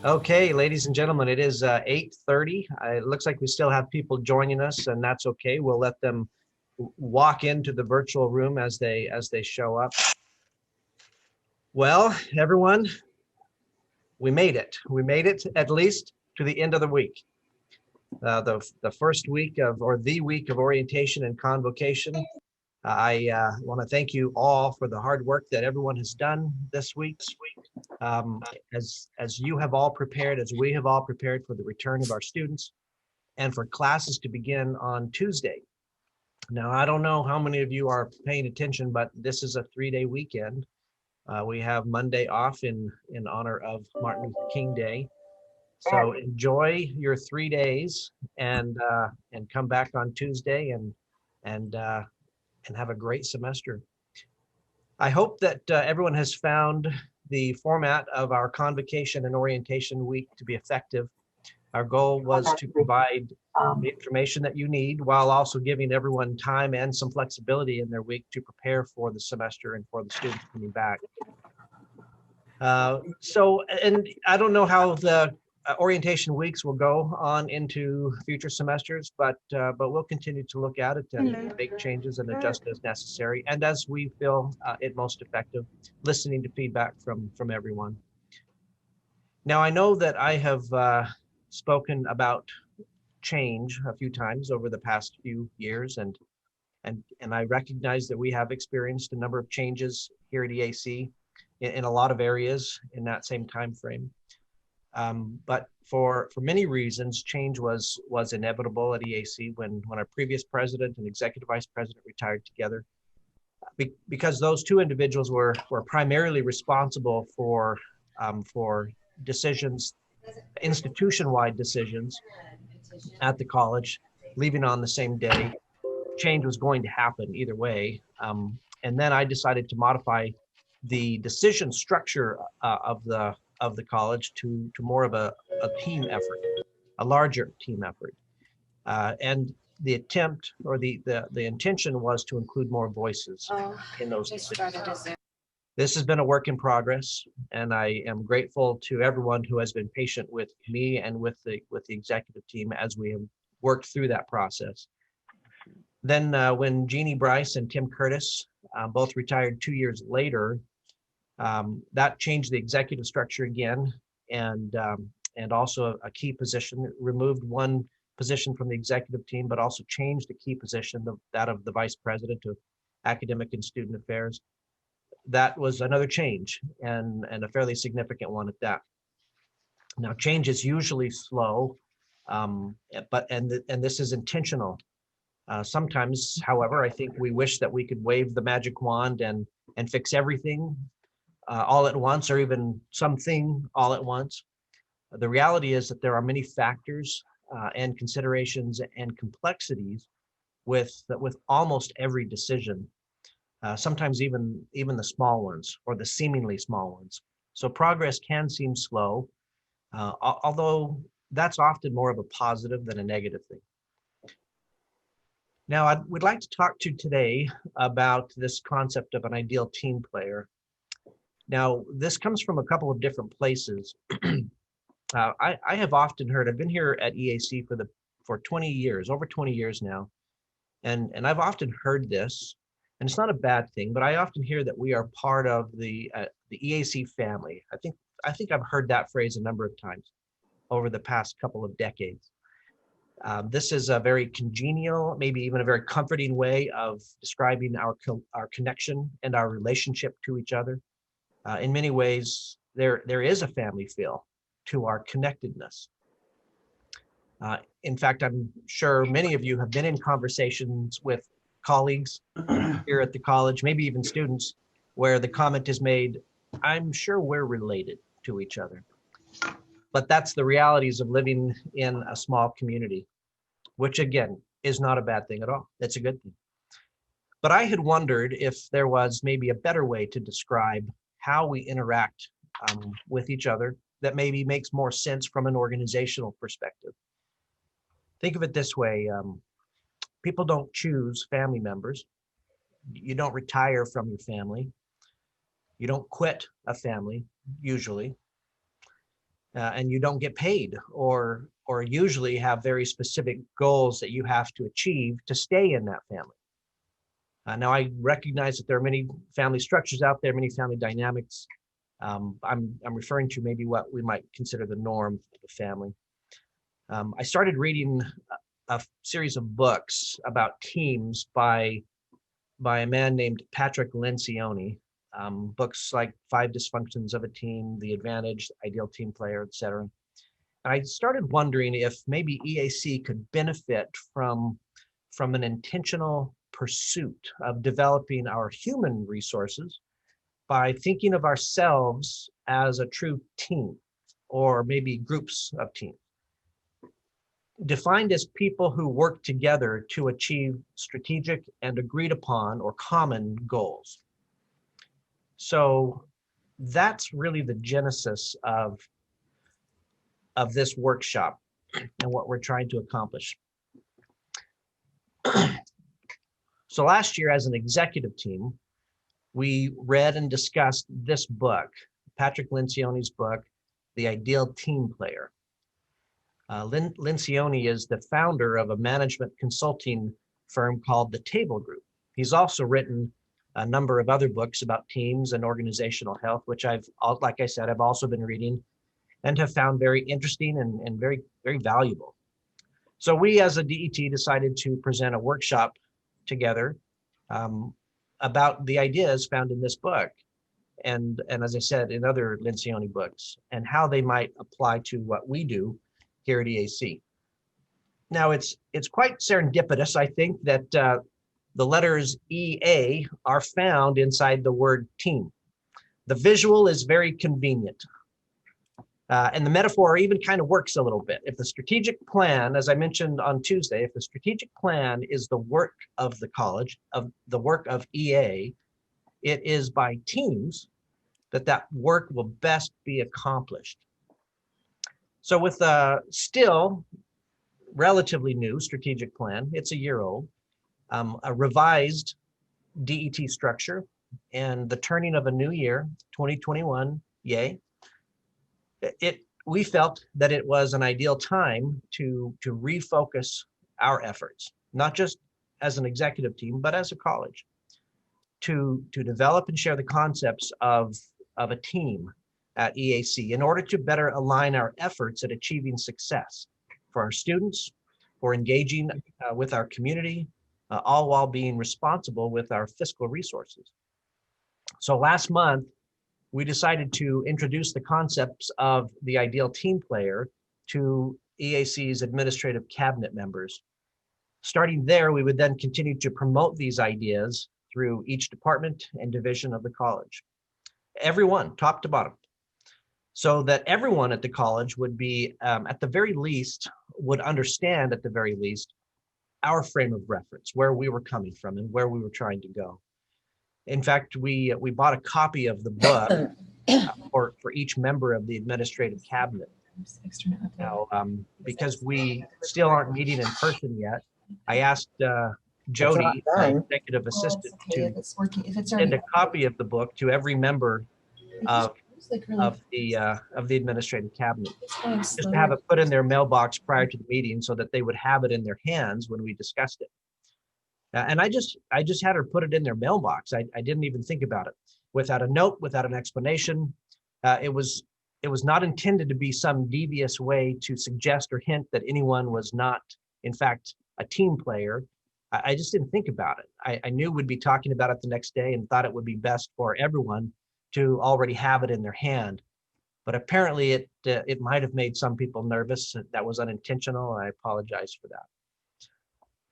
Okay, ladies and gentlemen, it is 8:30. It looks like we still have people joining us, and that's okay. We'll let them walk into the virtual room as they show up. Well, everyone, we made it. We made it at least to the end of the week. The first week of, or the week of orientation and convocation. I want to thank you all for the hard work that everyone has done this week. As you have all prepared, as we have all prepared for the return of our students and for classes to begin on Tuesday. Now, I don't know how many of you are paying attention, but this is a 3-day weekend. We have Monday off in honor of Martin Luther King Day. So enjoy your 3 days and come back on Tuesday and have a great semester. I hope that everyone has found the format of our convocation and orientation week to be effective. Our goal was to provide the information that you need while also giving everyone time and some flexibility in their week to prepare for the semester and for the students coming back. And I don't know how the orientation weeks will go on into future semesters, but we'll continue to look at it and make changes and adjust as necessary, and as we feel it most effective, listening to feedback from everyone. Now, I know that I have spoken about change a few times over the past few years, and I recognize that we have experienced a number of changes here at EAC in a lot of areas in that same time frame. But for many reasons, change was inevitable at EAC when our previous president and executive vice president retired together, because those two individuals were primarily responsible for decisions, institution-wide decisions at the college, leaving on the same day. Change was going to happen either way. And then I decided to modify the decision structure of the college to more of a team effort, a larger team effort. And the attempt, or the intention, was to include more voices in those decisions. This has been a work in progress, and I am grateful to everyone who has been patient with me and with the executive team as we have worked through that process. Then when Jeannie Bryce and Tim Curtis both retired 2 years later, that changed the executive structure again, and also a key position. It removed one position from the executive team, but also changed a key position, that of the vice president of academic and student affairs. That was another change, and a fairly significant one at that. Now, change is usually slow, but this is intentional. Sometimes, however, I think we wish that we could wave the magic wand and fix everything all at once, or even something all at once. The reality is that there are many factors and considerations and complexities with almost every decision. Sometimes even the small ones, or the seemingly small ones. So progress can seem slow, although that's often more of a positive than a negative thing. Now, I would like to talk to you today about this concept of an ideal team player. Now, this comes from a couple of different places. I have often heard, I've been here at EAC for 20 years, over 20 years now, and I've often heard this, and it's not a bad thing, but I often hear that we are part of the EAC family. I think I've heard that phrase a number of times over the past couple of decades. This is a very congenial, maybe even a very comforting way of describing our connection and our relationship to each other. In many ways, there is a family feel to our connectedness. In fact, I'm sure many of you have been in conversations with colleagues here at the college, maybe even students, where the comment is made, "I'm sure we're related to each other." But that's the realities of living in a small community, which again is not a bad thing at all. It's a good thing. But I had wondered if there was maybe a better way to describe how we interact with each other that maybe makes more sense from an organizational perspective. Think of it this way. People don't choose family members. You don't retire from your family. You don't quit a family, usually. and you don't get paid, or usually have very specific goals that you have to achieve to stay in that family. Now, I recognize that there are many family structures out there, many family dynamics. I'm referring to maybe what we might consider the norm of a family. I started reading a series of books about teams by a man named Patrick Lencioni. Books like Five Dysfunctions of a Team, The Advantage, Ideal Team Player, etc. And I started wondering if maybe EAC could benefit from an intentional pursuit of developing our human resources by thinking of ourselves as a true team, or maybe groups of teams, defined as people who work together to achieve strategic and agreed upon or common goals. So that's really the genesis of this workshop and what we're trying to accomplish. So last year, as an executive team, we read and discussed this book, Patrick Lencioni's book, The Ideal Team Player. Lencioni is the founder of a management consulting firm called the Table Group. He's also written a number of other books about teams and organizational health, which like I said, I've also been reading and have found very interesting and very, very valuable. So we as a DET decided to present a workshop together about the ideas found in this book, and as I said, in other Lencioni books, and how they might apply to what we do here at EAC. Now, it's quite serendipitous, I think, that the letters EA are found inside the word team. The visual is very convenient. And the metaphor even kind of works a little bit. If the strategic plan, as I mentioned on Tuesday, if the strategic plan is the work of the college, of the work of EA, it is by teams that work will best be accomplished. So with a still relatively new strategic plan, it's a year old, a revised DET structure, and the turning of a new year, 2021, yay, we felt that it was an ideal time to refocus our efforts, not just as an executive team, but as a college, to develop and share the concepts of a team at EAC in order to better align our efforts at achieving success for our students, for engaging with our community, all while being responsible with our fiscal resources. So last month, we decided to introduce the concepts of the ideal team player to EAC's administrative cabinet members. Starting there, we would then continue to promote these ideas through each department and division of the college. Everyone, top to bottom, so that everyone at the college would be, at the very least, would understand at the very least, our frame of reference, where we were coming from and where we were trying to go. In fact, we bought a copy of the book for each member of the administrative cabinet. Now, because we still aren't meeting in person yet, I asked Jody, our executive assistant, to send a copy of the book to every member of the administrative cabinet, just to have it put in their mailbox prior to the meeting so that they would have it in their hands when we discussed it. And I just had her put it in their mailbox. I didn't even think about it, without a note, without an explanation. It was not intended to be some devious way to suggest or hint that anyone was not, in fact, a team player. I just didn't think about it. I knew we'd be talking about it the next day and thought it would be best for everyone to already have it in their hand. But apparently it might have made some people nervous. That was unintentional, and I apologize for that.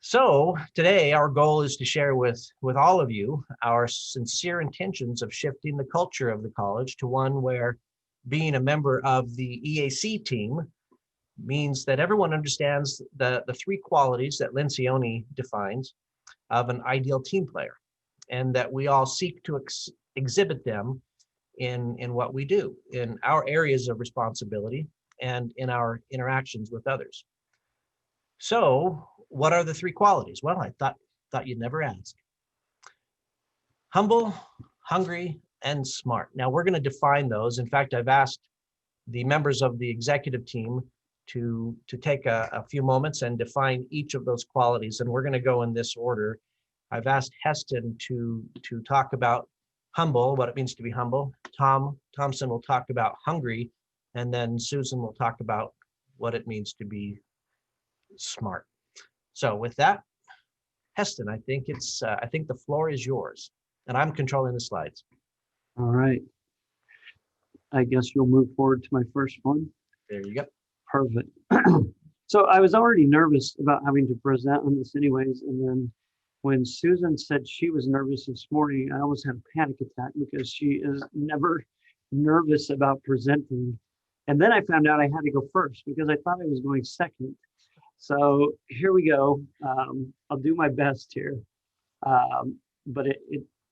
So today, our goal is to share with all of you our sincere intentions of shifting the culture of the college to one where being a member of the EAC team means that everyone understands the three qualities that Lencioni defines of an ideal team player, and that we all seek to exhibit them in what we do, in our areas of responsibility and in our interactions with others. So what are the three qualities? Well, I thought you'd never ask. Humble, hungry, and smart. Now we're going to define those. In fact, I've asked the members of the executive team to take a few moments and define each of those qualities. And we're going to go in this order. I've asked Heston to talk about humble, what it means to be humble. Thompson will talk about hungry, and then Susan will talk about what it means to be smart. So with that, Heston, I think the floor is yours, and I'm controlling the slides. All right. I guess you'll move forward to my first one. There you go. Perfect. So I was already nervous about having to present on this anyways. And then when Susan said she was nervous this morning, I almost had a panic attack because she is never nervous about presenting. And then I found out I had to go first because I thought I was going second. So here we go. I'll do my best here. But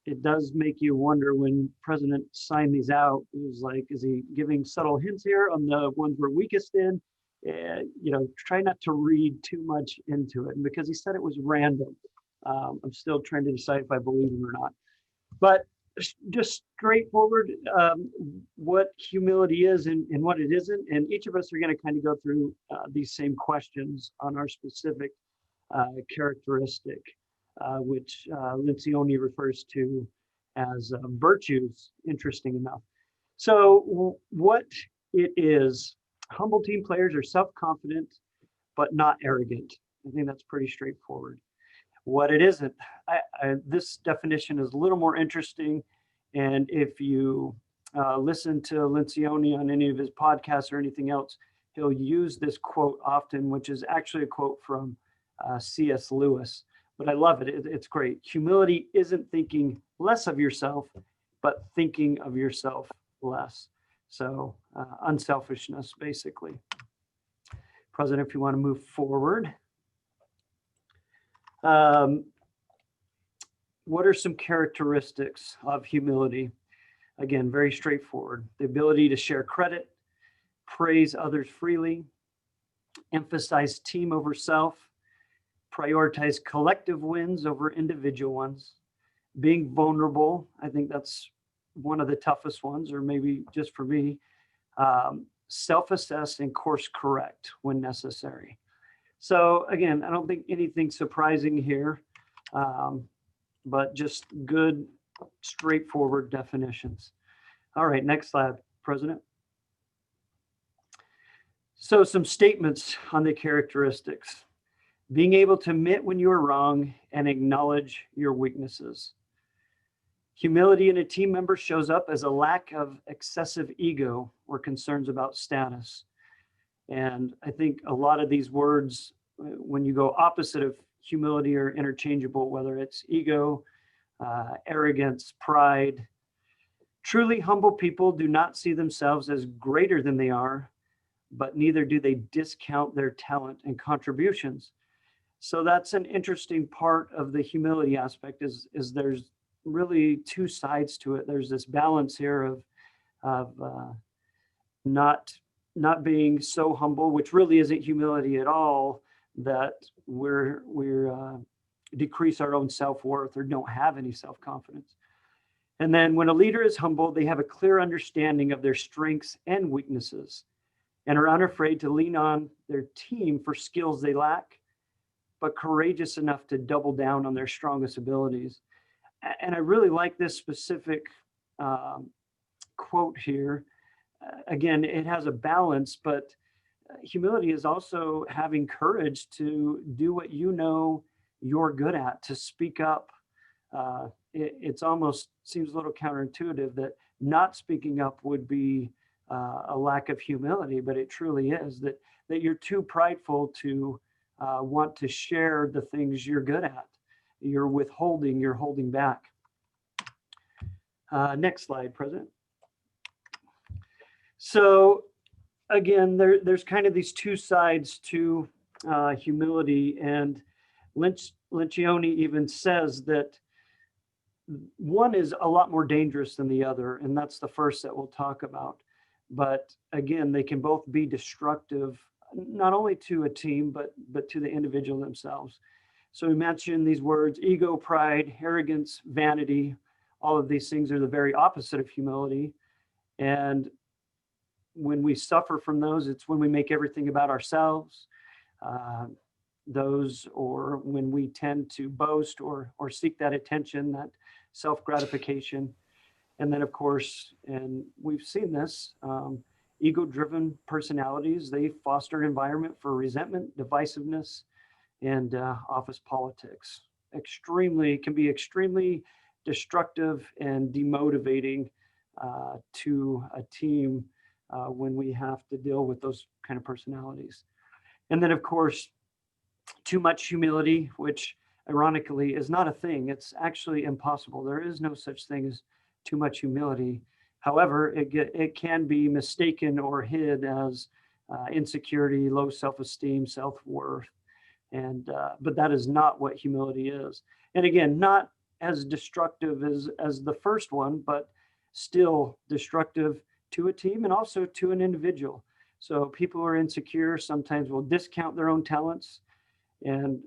it does make you wonder when President signed these out. It was like, is he giving subtle hints here on the ones we're weakest in? Try not to read too much into it. And because he said it was random, I'm still trying to decide if I believe him or not. But just straightforward, what humility is and what it isn't. And each of us are going to kind of go through these same questions on our specific characteristic, which Lencioni refers to as virtues, interesting enough. So what it is, humble team players are self-confident, but not arrogant. I think that's pretty straightforward. What it isn't, this definition is a little more interesting. And if you listen to Lencioni on any of his podcasts or anything else, he'll use this quote often, which is actually a quote from C.S. Lewis. But I love it. It's great. Humility isn't thinking less of yourself, but thinking of yourself less. So unselfishness, basically. President, if you want to move forward. What are some characteristics of humility? Again, very straightforward. The ability to share credit, praise others freely, emphasize team over self, prioritize collective wins over individual ones, being vulnerable. I think that's one of the toughest ones, or maybe just for me, self-assess and course correct when necessary. So again, I don't think anything surprising here, but just good, straightforward definitions. All right, next slide, President. So some statements on the characteristics. Being able to admit when you are wrong and acknowledge your weaknesses. Humility in a team member shows up as a lack of excessive ego or concerns about status. And I think a lot of these words, when you go opposite of humility, are interchangeable, whether it's ego, arrogance, pride. Truly humble people do not see themselves as greater than they are, but neither do they discount their talent and contributions. So that's an interesting part of the humility aspect is there's really two sides to it. There's this balance here of not being so humble, which really isn't humility at all, that we're decrease our own self-worth or don't have any self-confidence. And then when a leader is humble, they have a clear understanding of their strengths and weaknesses and are unafraid to lean on their team for skills they lack, but courageous enough to double down on their strongest abilities. And I really like this specific quote here. Again, it has a balance, but humility is also having courage to do what you know you're good at, to speak up. It's almost seems a little counterintuitive that not speaking up would be a lack of humility, but it truly is that you're too prideful to want to share the things you're good at. You're withholding, you're holding back. Next slide, President. So again, there's kind of these two sides to humility, and Lencioni even says that one is a lot more dangerous than the other, and that's the first that we'll talk about. But again, they can both be destructive, not only to a team, but to the individual themselves. So we mentioned these words: ego, pride, arrogance, vanity. All of these things are the very opposite of humility. And when we suffer from those, it's when we make everything about ourselves. Those, or when we tend to boast or seek that attention, that self-gratification. And then, of course, and we've seen this, ego-driven personalities, they foster an environment for resentment, divisiveness, and office politics. Can be extremely destructive and demotivating to a team when we have to deal with those kind of personalities. And then, of course, too much humility, which ironically is not a thing. It's actually impossible. There is no such thing as too much humility. However, it can be mistaken or hid as insecurity, low self-esteem, self-worth. And but that is not what humility is. And again, not as destructive as the first one, but still destructive to a team and also to an individual. So people who are insecure sometimes will discount their own talents and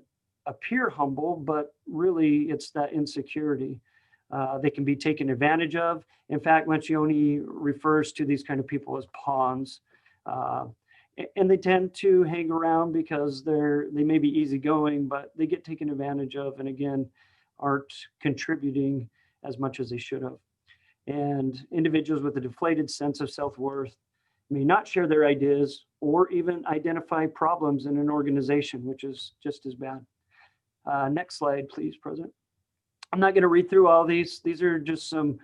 appear humble, but really it's that insecurity. They can be taken advantage of. In fact, Lencioni refers to these kind of people as pawns. And they tend to hang around because they may be easygoing, but they get taken advantage of, and again, aren't contributing as much as they should have. And individuals with a deflated sense of self-worth may not share their ideas or even identify problems in an organization, which is just as bad. Next slide, please, President. I'm not going to read through all these. These are just some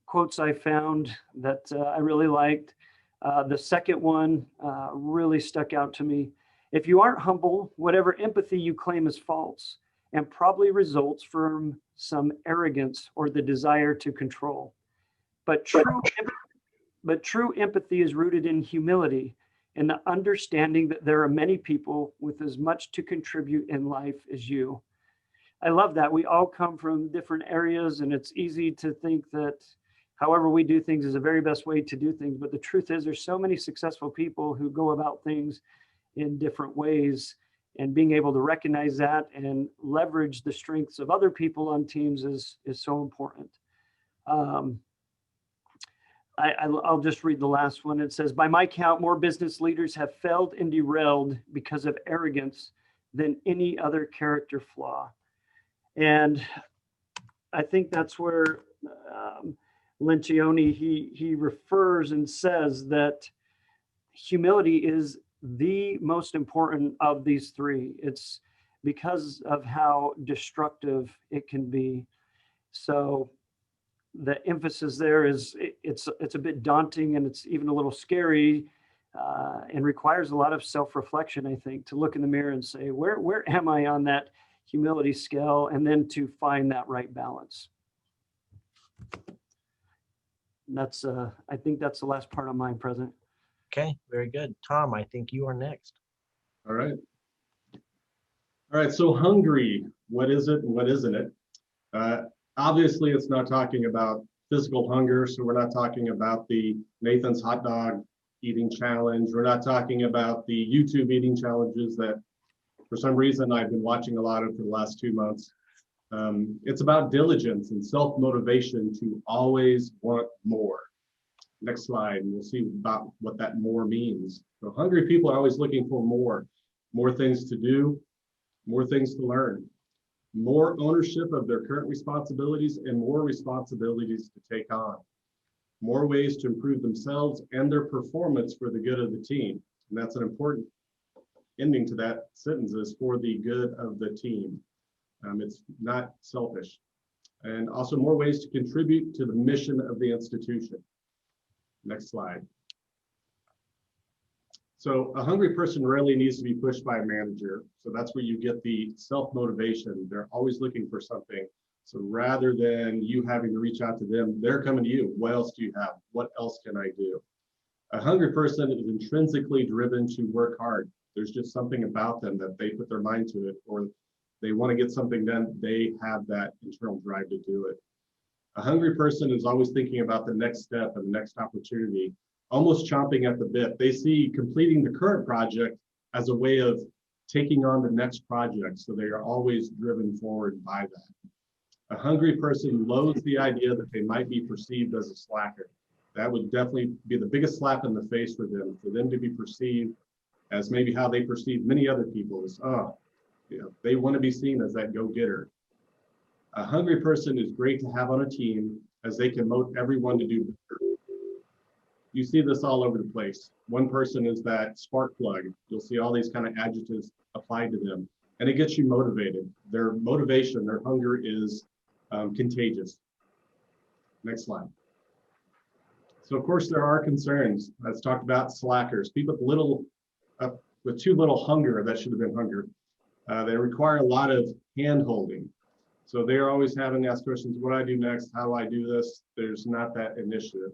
quotes I found that I really liked. The second one really stuck out to me. If you aren't humble, whatever empathy you claim is false and probably results from some arrogance or the desire to control. But true empathy is rooted in humility and the understanding that there are many people with as much to contribute in life as you. I love that. We all come from different areas, and it's easy to think that however we do things is the very best way to do things. But the truth is there's so many successful people who go about things in different ways, and being able to recognize that and leverage the strengths of other people on teams is so important. I'll just read the last one. It says, by my count, more business leaders have failed and derailed because of arrogance than any other character flaw. And I think that's where Lencioni, he refers and says that humility is the most important of these three. It's because of how destructive it can be. So the emphasis there is it's a bit daunting, and it's even a little scary, and requires a lot of self-reflection, I think, to look in the mirror and say, where am I on that humility scale, and then to find that right balance. That's I think that's the last part of mine, President. Okay, very good. Tom, I think you are next. All right. All right, so hungry, what is it and what isn't it? Obviously, it's not talking about physical hunger, so we're not talking about the Nathan's hot dog eating challenge. We're not talking about the YouTube eating challenges that for some reason I've been watching a lot of for the last 2 months. It's about diligence and self-motivation to always want more. Next slide, and we'll see about what that more means. So hungry people are always looking for more things to do, more things to learn, more ownership of their current responsibilities and more responsibilities to take on, more ways to improve themselves and their performance for the good of the team. And that's an important ending to that sentence, is for the good of the team. It's not selfish. And also more ways to contribute to the mission of the institution. Next slide. So a hungry person rarely needs to be pushed by a manager. So that's where you get the self-motivation. They're always looking for something. So rather than you having to reach out to them, they're coming to you. What else do you have? What else can I do? A hungry person is intrinsically driven to work hard. There's just something about them that they put their mind to it, or they want to get something done. They have that internal drive to do it. A hungry person is always thinking about the next step and the next opportunity, almost chomping at the bit. They see completing the current project as a way of taking on the next project. So they are always driven forward by that. A hungry person loathes the idea that they might be perceived as a slacker, That would definitely be the biggest slap in the face for them to be perceived as maybe how they perceive many other people is, oh, they want to be seen as that go-getter. A hungry person is great to have on a team as they can motivate everyone to do better. You see this all over the place. One person is that spark plug. You'll see all these kind of adjectives applied to them, and it gets you motivated. Their motivation, their hunger is contagious. Next slide. So of course there are concerns. Let's talk about slackers, people with too little hunger. That should have been hunger. They require a lot of hand holding. So they're always having to ask questions, what do I do next? How do I do this? There's not that initiative.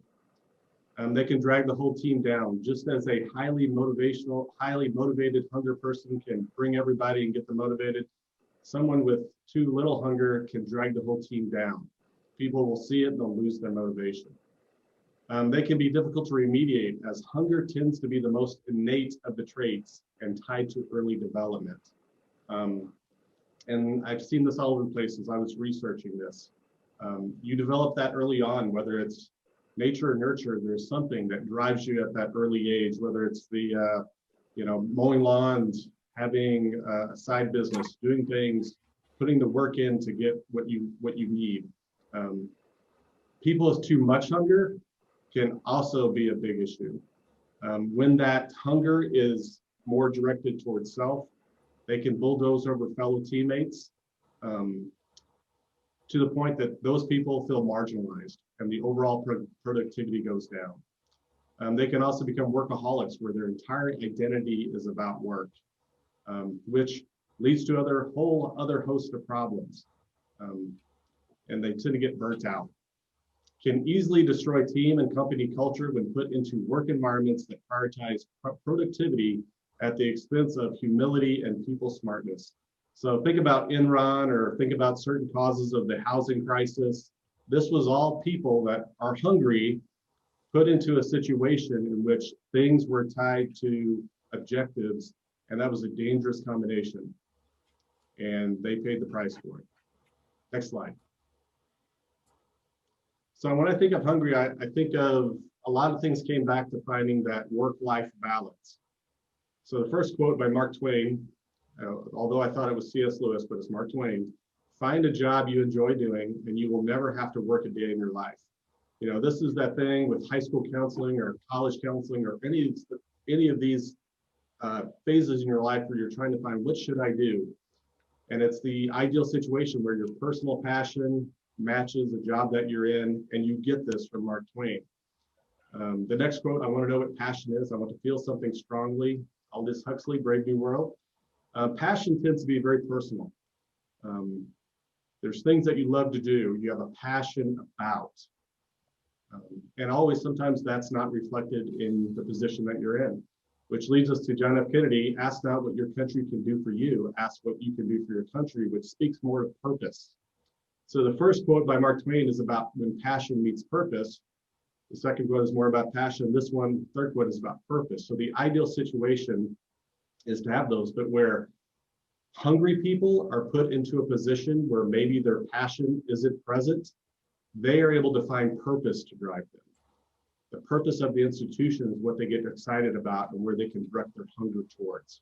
They can drag the whole team down, just as a highly motivated hunger person can bring everybody and get them motivated. Someone with too little hunger can drag the whole team down. People will see it and they'll lose their motivation. They can be difficult to remediate, as hunger tends to be the most innate of the traits and tied to early development. And I've seen this all over the place as I was researching this. You develop that early on, whether it's nature or nurture. There's something that drives you at that early age, whether it's the mowing lawns, having a side business, doing things, putting the work in to get what you need. People with too much hunger can also be a big issue. When that hunger is more directed towards self, they can bulldoze over fellow teammates to the point that those people feel marginalized and the overall productivity goes down. They can also become workaholics, where their entire identity is about work, which leads to a whole other host of problems. And they tend to get burnt out. Can easily destroy team and company culture when put into work environments that prioritize productivity at the expense of humility and people smartness. So think about Enron, or think about certain causes of the housing crisis. This was all people that are hungry, put into a situation in which things were tied to objectives, and that was a dangerous combination. And they paid the price for it. Next slide. So when I think of hungry, I think of a lot of things came back to finding that work-life balance. So the first quote by Mark Twain, although I thought it was C.S. Lewis, but it's Mark Twain: find a job you enjoy doing and you will never have to work a day in your life. This is that thing with high school counseling or college counseling or any of these phases in your life where you're trying to find, what should I do? And it's the ideal situation where your personal passion matches the job that you're in, and you get this from Mark Twain. The next quote, I want to know what passion is. I want to feel something strongly. Aldous Huxley, Brave New World. Passion tends to be very personal. There's things that you love to do, you have a passion about. And always, sometimes that's not reflected in the position that you're in, which leads us to John F. Kennedy: ask not what your country can do for you, ask what you can do for your country, which speaks more of purpose. So the first quote by Mark Twain is about when passion meets purpose. The second quote is more about passion. This one, third quote, is about purpose. So the ideal situation is to have those, but where hungry people are put into a position where maybe their passion isn't present, they are able to find purpose to drive them. The purpose of the institution is what they get excited about and where they can direct their hunger towards.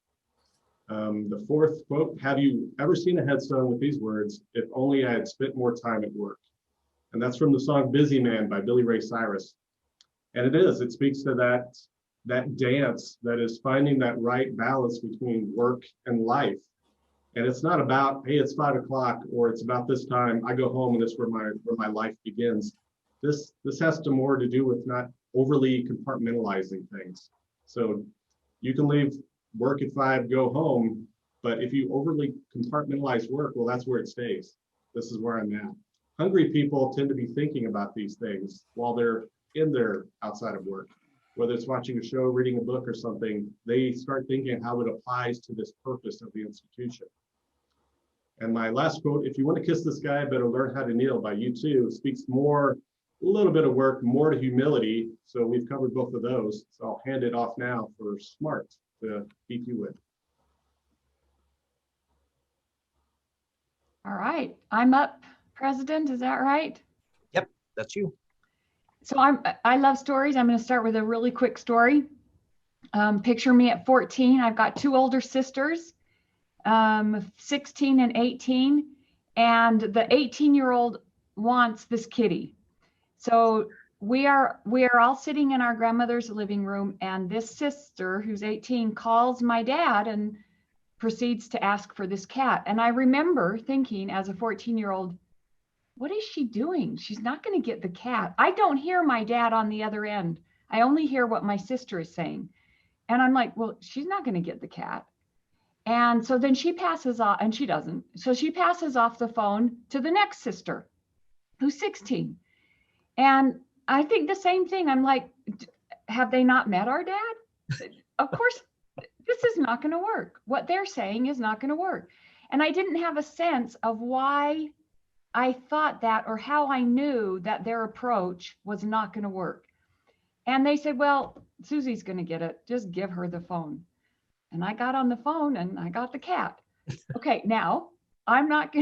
The fourth quote, have you ever seen a headstone with these words, if only I had spent more time at work? And that's from the song Busy Man by Billy Ray Cyrus. And it speaks to that dance that is finding that right balance between work and life. And it's not about, hey, it's 5 o'clock, or it's about this time, I go home and it's where my life begins. This has more to do with not overly compartmentalizing things. So you can leave work at 5, go home, but if you overly compartmentalize work, well, that's where it stays. This is where I'm at. Hungry people tend to be thinking about these things while they're in their outside of work. Whether it's watching a show, reading a book or something, they start thinking how it applies to this purpose of the institution. And my last quote, if you want to kiss this guy, better learn how to kneel by U2, speaks more, a little bit of work, more to humility. So we've covered both of those. So I'll hand it off now for Smart to keep you with. All right, I'm up, President, is that right? Yep, that's you. So I love stories. I'm going to start with a really quick story. Picture me at 14. I've got two older sisters, 16 and 18, and the 18-year-old wants this kitty. So we are all sitting in our grandmother's living room, and this sister who's 18 calls my dad and proceeds to ask for this cat. And I remember thinking as a 14-year-old, what is she doing? She's not going to get the cat. I don't hear my dad on the other end. I only hear what my sister is saying. And I'm like, well, she's not going to get the cat. And so then she passes off, and she doesn't. So she passes off the phone to the next sister who's 16. And I think the same thing. I'm like, have they not met our dad? Of course, this is not going to work. What they're saying is not going to work. And I didn't have a sense of why I thought that, or how I knew that their approach was not going to work. And they said, well, Susie's going to get it. Just give her the phone. And I got on the phone and I got the cat. Okay, now I'm not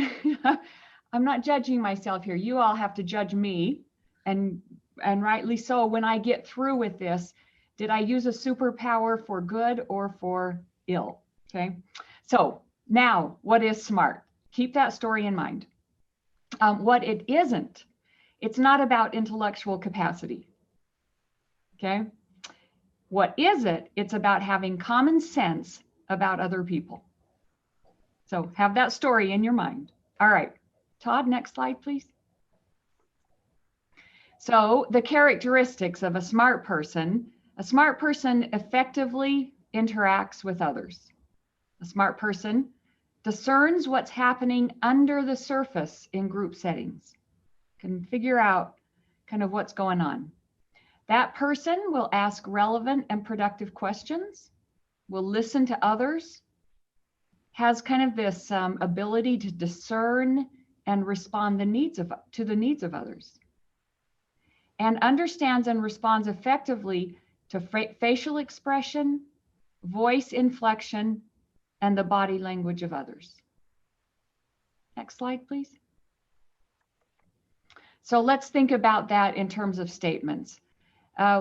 judging myself here. You all have to judge me, and rightly so. When I get through with this, did I use a superpower for good or for ill? Okay. So now, what is smart? Keep that story in mind. What it isn't, it's not about intellectual capacity. Okay. What is it? It's about having common sense about other people. So have that story in your mind. All right. Todd, next slide, please. So the characteristics of a smart person effectively interacts with others. A smart person discerns what's happening under the surface in group settings, can figure out kind of what's going on. That person will ask relevant and productive questions, will listen to others, has kind of this ability to discern and respond to the needs of others, and understands and responds effectively to facial expression, voice inflection, and the body language of others. Next slide, please. So let's think about that in terms of statements.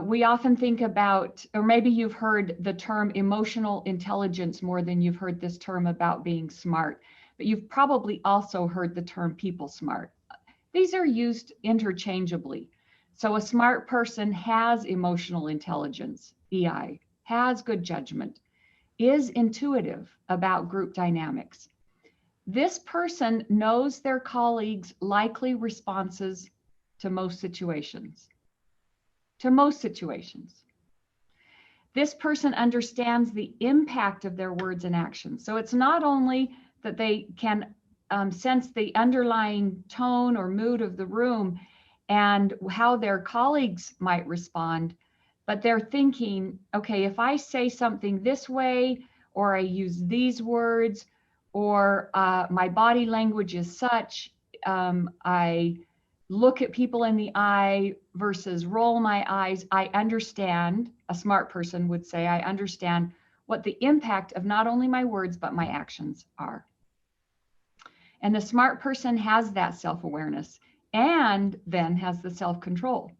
We often think about, or maybe you've heard the term emotional intelligence more than you've heard this term about being smart, but you've probably also heard the term people smart. These are used interchangeably. So a smart person has emotional intelligence, EI, has good judgment, is intuitive about group dynamics. This person knows their colleagues' likely responses to most situations. This person understands the impact of their words and actions. So it's not only that they can sense the underlying tone or mood of the room and how their colleagues might respond, but they're thinking, okay, if I say something this way, or I use these words, or my body language is such, I look at people in the eye versus roll my eyes, I understand, a smart person would say, I understand what the impact of not only my words, but my actions are. And the smart person has that self-awareness, and then has the self-control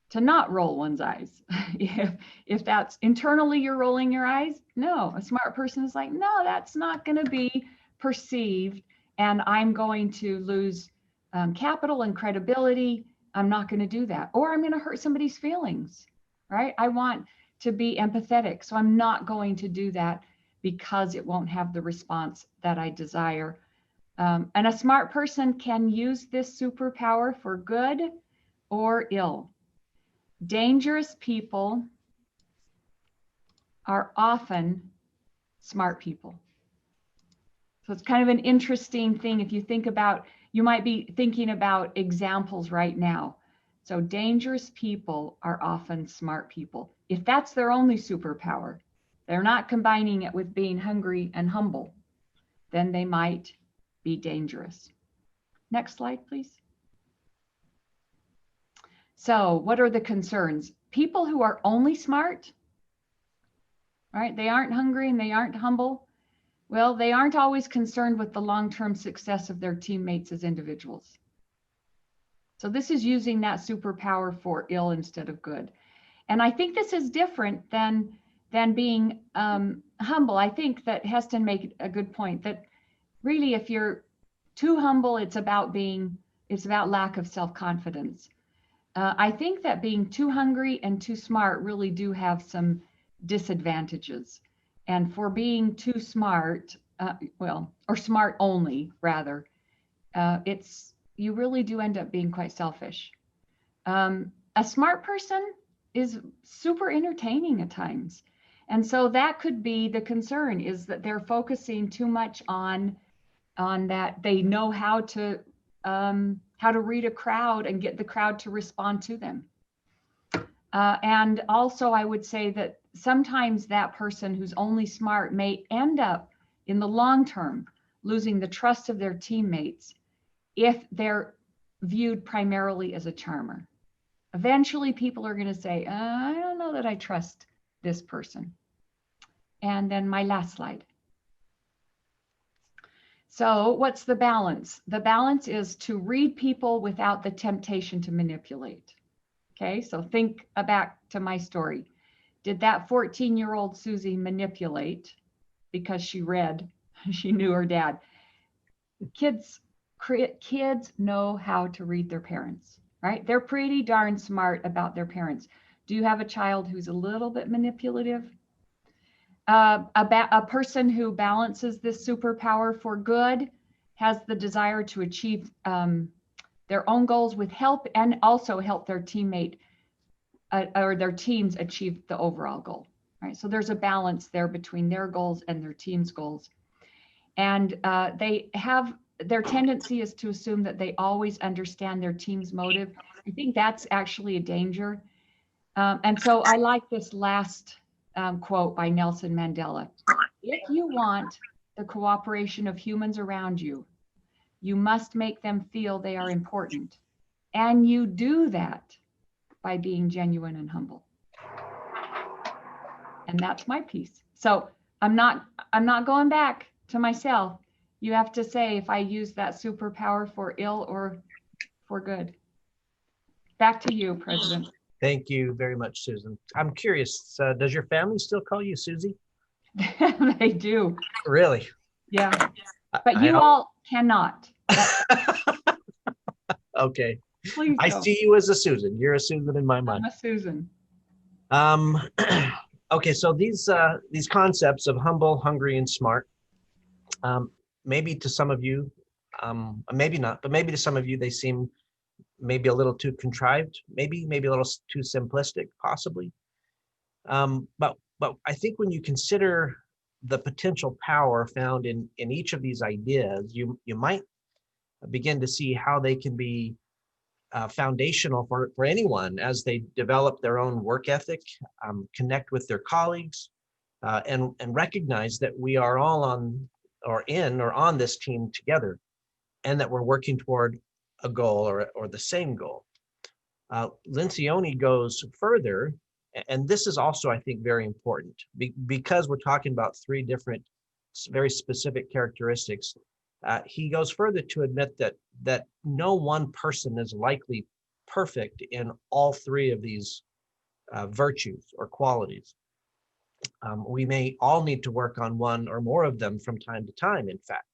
to not roll one's eyes. If that's internally you're rolling your eyes, no, a smart person is like, no, that's not going to be perceived, and I'm going to lose capital and credibility. I'm not going to do that, or I'm going to hurt somebody's feelings, right? I want to be empathetic, so I'm not going to do that because it won't have the response that I desire. And a smart person can use this superpower for good or ill. Dangerous people are often smart people. So it's kind of an interesting thing. If you think about, you might be thinking about examples right now. So dangerous people are often smart people. If that's their only superpower, they're not combining it with being hungry and humble, then they might be dangerous. Next slide, please. So what are the concerns? People who are only smart, right? They aren't hungry and they aren't humble. Well, they aren't always concerned with the long-term success of their teammates as individuals. So this is using that superpower for ill instead of good. And I think this is different than being humble. I think that Heston made a good point that really if you're too humble, it's about lack of self-confidence. I think that being too hungry and too smart really do have some disadvantages. And for being too smart, or smart only rather, you really do end up being quite selfish. A smart person is super entertaining at times. And so that could be the concern, is that they're focusing too much on that they know how to read a crowd and get the crowd to respond to them. And also I would say that sometimes that person who's only smart may end up in the long term losing the trust of their teammates if they're viewed primarily as a charmer. Eventually people are going to say, I don't know that I trust this person. And then my last slide. So what's the balance? The balance is to read people without the temptation to manipulate. Okay, so think back to my story. Did that 14-year-old Susie manipulate because she knew her dad? Kids know how to read their parents, right? They're pretty darn smart about their parents. Do you have a child who's a little bit manipulative? A person who balances this superpower for good has the desire to achieve their own goals with help, and also help their teammate or their teams achieve the overall goal, right? So there's a balance there between their goals and their team's goals. And their tendency is to assume that they always understand their team's motive. I think that's actually a danger. And so I like this last quote by Nelson Mandela. If you want the cooperation of humans around you, you must make them feel they are important. And you do that by being genuine and humble. And that's my piece. So I'm not going back to myself. You have to say if I use that superpower for ill or for good. Back to you, President. Thank you very much, Susan. I'm curious, does your family still call you Susie? They do. Really? Yeah. But you all cannot. Okay. Please I don't. see you as a Susan. You're a Susan in my mind. I'm a Susan. Okay, so these concepts of humble, hungry, and smart, maybe to some of you, maybe not, but maybe to some of you, they seem maybe a little too contrived, maybe a little too simplistic, possibly. But I think when you consider the potential power found in each of these ideas, you might begin to see how they can be foundational for anyone as they develop their own work ethic, connect with their colleagues, and recognize that we are all on this team together, and that we're working toward a goal or the same goal. Lencioni goes further, and this is also, I think, very important because we're talking about three different, very specific characteristics. He goes further to admit that no one person is likely perfect in all three of these virtues or qualities. We may all need to work on one or more of them from time to time, in fact.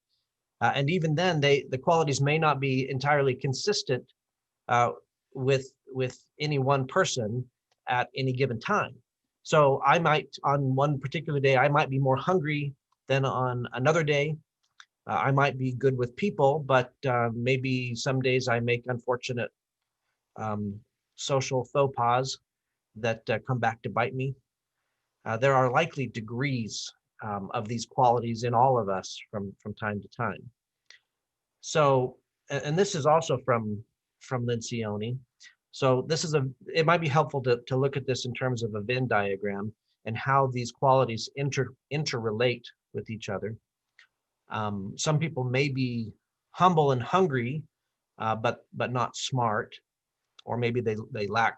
And even then, the qualities may not be entirely consistent with any one person at any given time. So I might, on one particular day, I might be more hungry than on another day. I might be good with people, but maybe some days I make unfortunate social faux pas that come back to bite me. There are likely degrees of these qualities in all of us from time to time. So, and this is also from Lencioni. So it might be helpful to look at this in terms of a Venn diagram and how these qualities interrelate with each other. Some people may be humble and hungry, but not smart, or maybe they lack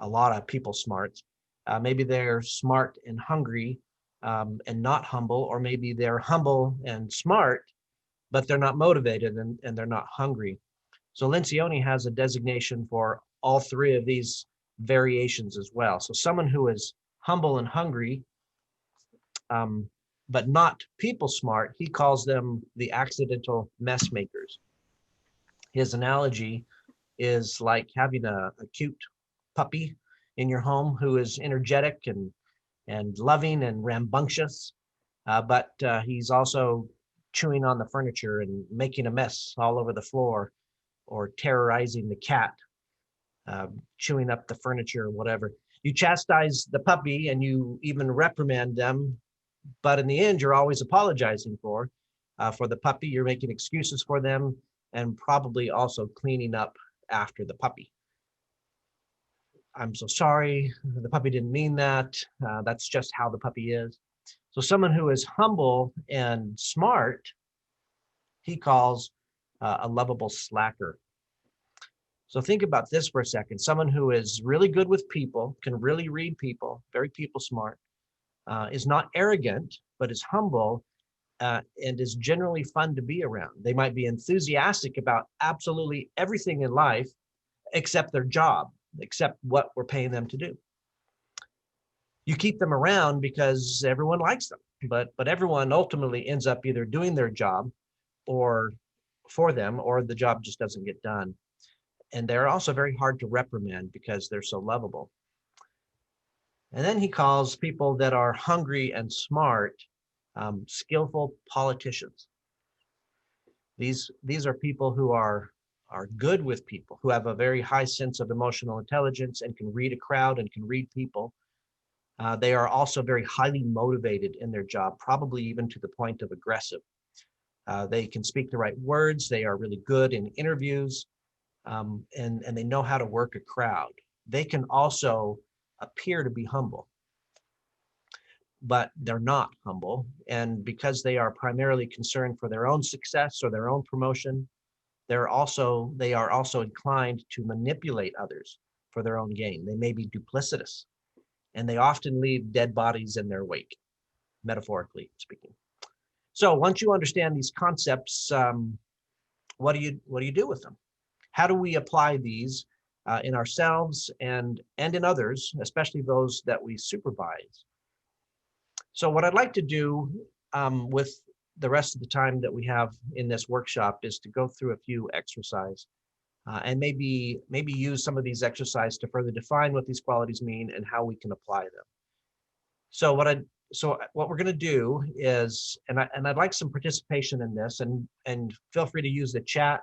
a lot of people smarts. Maybe they're smart and hungry and not humble, or maybe they're humble and smart, but they're not motivated and they're not hungry. So Lencioni has a designation for all three of these variations as well. So someone who is humble and hungry, but not people smart, he calls them the accidental mess makers. His analogy is like having a cute puppy in your home who is energetic and loving and rambunctious, but he's also chewing on the furniture and making a mess all over the floor, or terrorizing the cat, chewing up the furniture or whatever. You chastise the puppy and you even reprimand them, but in the end, you're always apologizing for the puppy. You're making excuses for them and probably also cleaning up after the puppy. I'm so sorry, the puppy didn't mean that. That's just how the puppy is. So someone who is humble and smart, he calls a lovable slacker. So think about this for a second. Someone who is really good with people, can really read people, very people smart, is not arrogant, but is humble, and is generally fun to be around. They might be enthusiastic about absolutely everything in life except their job, except what we're paying them to do. You keep them around because everyone likes them, but everyone ultimately ends up either doing their job or for them, or the job just doesn't get done. And they're also very hard to reprimand because they're so lovable. And then he calls people that are hungry and smart skillful politicians. These are people who are good with people, who have a very high sense of emotional intelligence and can read a crowd and can read people. They are also very highly motivated in their job, probably even to the point of aggressive. They can speak the right words. They are really good in interviews, and they know how to work a crowd. They can also appear to be humble, but they're not humble. And because they are primarily concerned for their own success or their own promotion, they are also inclined to manipulate others for their own gain. They may be duplicitous, and they often leave dead bodies in their wake, metaphorically speaking. So once you understand these concepts, what do you do with them? How do we apply these in ourselves and in others, especially those that we supervise? So what I'd like to do with the rest of the time that we have in this workshop is to go through a few exercises and maybe use some of these exercises to further define what these qualities mean and how we can apply them. So what we're going to do is, and I'd like some participation in this, and feel free to use the chat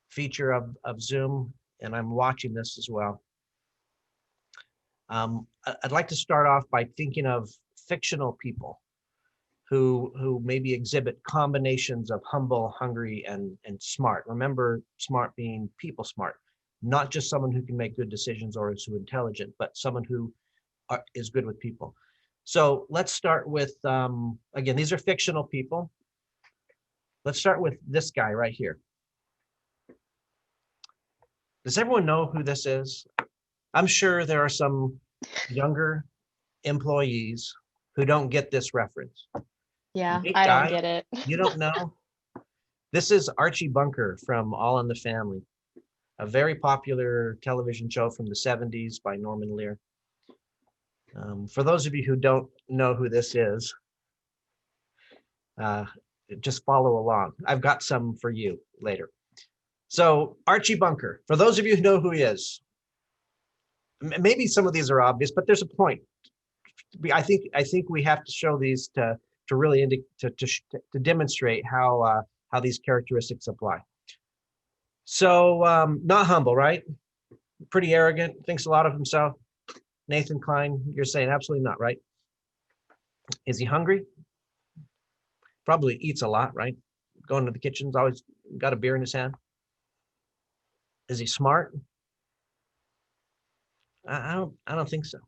feature of Zoom, and I'm watching this as well. I'd like to start off by thinking of fictional people who maybe exhibit combinations of humble, hungry, and smart. Remember, smart being people smart, not just someone who can make good decisions or is intelligent, but someone who is good with people. So let's start with, again, these are fictional people. Let's start with this guy right here. Does everyone know who this is? I'm sure there are some younger employees who don't get this reference. Yeah, Nate I don't Guy, get it. You don't know? This is Archie Bunker from All in the Family, a very popular television show from the 70s by Norman Lear. For those of you who don't know who this is, just follow along. I've got some for you later. So Archie Bunker, for those of you who know who he is, maybe some of these are obvious, but there's a point. I think we have to show these to really to demonstrate how these characteristics apply. So not humble, right? Pretty arrogant, thinks a lot of himself. Nathan Klein, you're saying absolutely not, right? Is he hungry? Probably eats a lot, right? Going to the kitchen's always got a beer in his hand. Is he smart? I don't think so.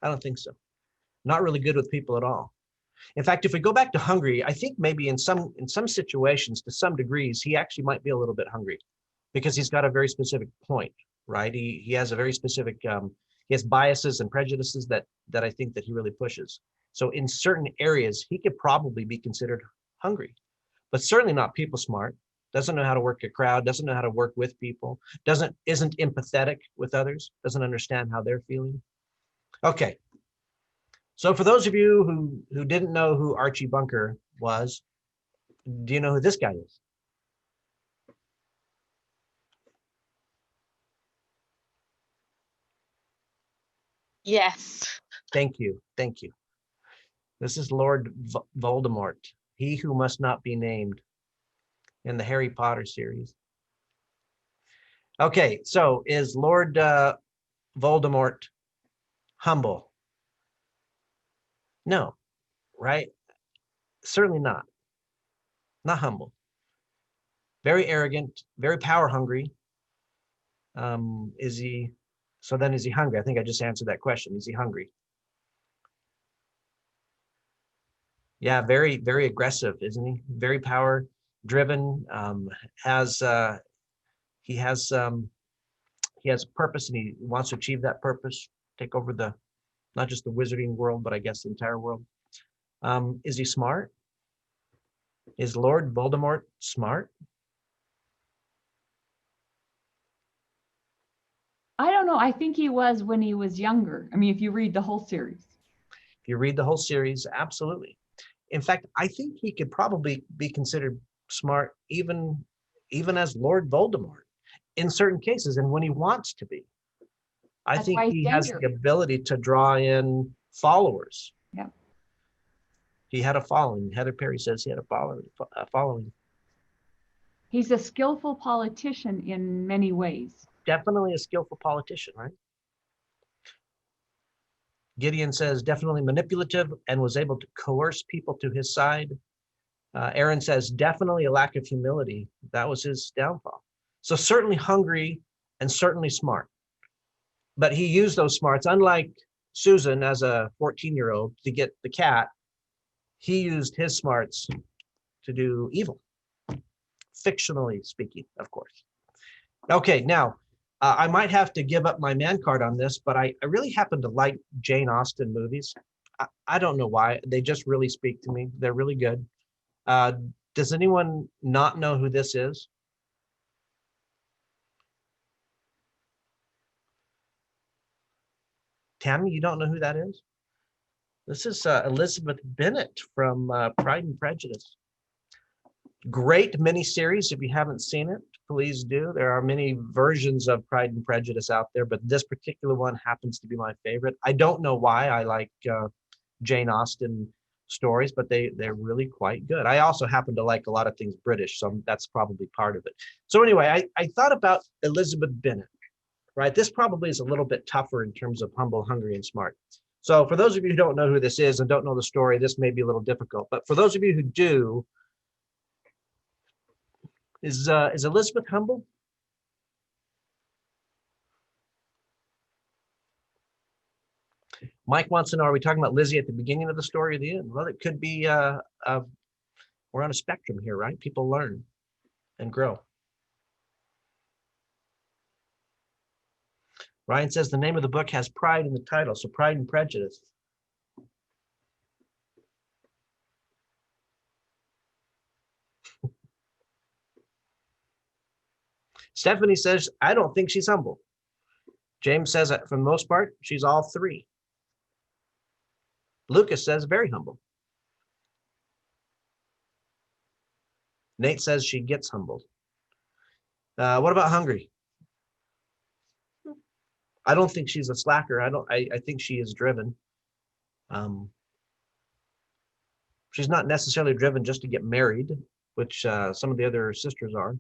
I don't think so. Not really good with people at all. In fact, if we go back to hungry, I think maybe in some situations, to some degrees, he actually might be a little bit hungry because he's got a very specific point, right? He has a very specific, he has biases and prejudices that I think that he really pushes. So in certain areas, he could probably be considered hungry, but certainly not people smart. doesn't know how to work a crowd, doesn't know how to work with people, isn't empathetic with others, doesn't understand how they're feeling. Okay. So for those of you who didn't know who Archie Bunker was, do you know who this guy is? Yes. Thank you. Thank you. This is Lord Voldemort, he who must not be named, in the Harry Potter series. Okay, so is Lord Voldemort humble? No, right? Certainly not. Not humble. Very arrogant, very power hungry. Is he? So then is he hungry? I think I just answered that question. Is he hungry? Yeah, very, very aggressive, isn't he? Very power driven. Has he has he has purpose, and he wants to achieve that purpose, take over not just the wizarding world, but I guess the entire world. Is he smart? Is Lord Voldemort smart? I don't know. I think he was when he was younger. I mean, if you read the whole series. If you read the whole series, absolutely. In fact, I think he could probably be considered smart even as Lord Voldemort in certain cases, and when he wants to be. I That's think why he's he has the dangerous. ability to draw in followers. Yeah. He had a following. Heather Perry says he had a following. He's a skillful politician in many ways. Definitely a skillful politician, right? Gideon says definitely manipulative and was able to coerce people to his side. Aaron says definitely a lack of humility. That was his downfall. So certainly hungry and certainly smart. But he used those smarts, unlike Susan as a 14-year-old to get the cat, he used his smarts to do evil, fictionally speaking, of course. Okay, now, I might have to give up my man card on this, but I really happen to like Jane Austen movies. I don't know why. They just really speak to me. They're really good. Does anyone not know who this is? Tammy, you don't know who that is? This is Elizabeth Bennet from Pride and Prejudice. Great miniseries. If you haven't seen it, please do. There are many versions of Pride and Prejudice out there, but this particular one happens to be my favorite. I don't know why I like Jane Austen stories, but they're really quite good. I also happen to like a lot of things British, so that's probably part of it. So anyway, I thought about Elizabeth Bennet, right? This probably is a little bit tougher in terms of humble, hungry, and smart. So for those of you who don't know who this is and don't know the story, this may be a little difficult. But for those of you who do, is Elizabeth humble? Mike wants to know, are we talking about Lizzie at the beginning of the story or the end? Well, it could be, we're on a spectrum here, right? People learn and grow. Ryan says the name of the book has pride in the title, so Pride and Prejudice. Stephanie says, I don't think she's humble. James says that for the most part, she's all three. Lucas says very humble. Nate says she gets humbled. What about hungry? I don't think she's a slacker. I think she is driven. She's not necessarily driven just to get married, which some of the other sisters are.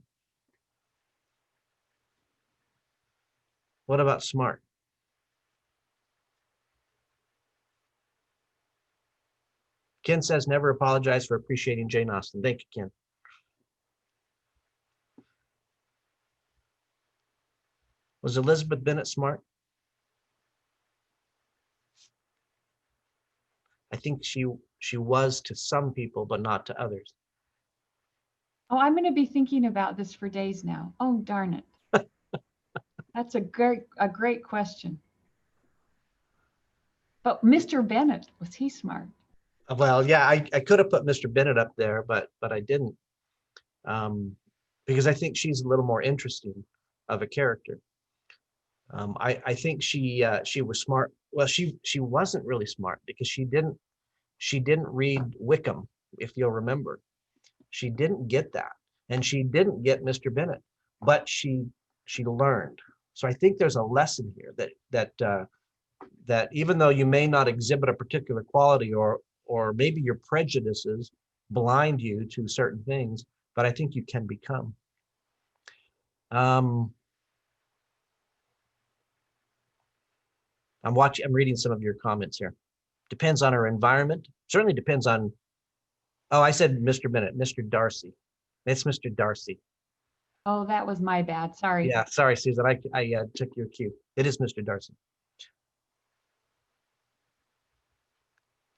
What about smart? Ken says never apologize for appreciating Jane Austen. Thank you, Ken. Was Elizabeth Bennet smart? I think she was to some people, but not to others. Oh, I'm going to be thinking about this for days now. Oh, darn it. That's a great question. But Mr. Bennet, was he smart? Well, yeah, I could have put Mr. Bennet up there, but I didn't. because I think she's a little more interesting of a character. I think she was smart. Well, she wasn't really smart because she didn't read Wickham, if you'll remember. She didn't get that, and she didn't get Mr. Bennett, but she learned. So I think there's a lesson here that even though you may not exhibit a particular quality, or maybe your prejudices blind you to certain things, but I think you can become. I'm reading some of your comments here. Depends on her environment. Certainly depends on, oh, I said Mr. Bennett, Mr. Darcy. It's Mr. Darcy. Oh, that was my bad. Sorry. Yeah, sorry, Susan, I took your cue. It is Mr. Darcy.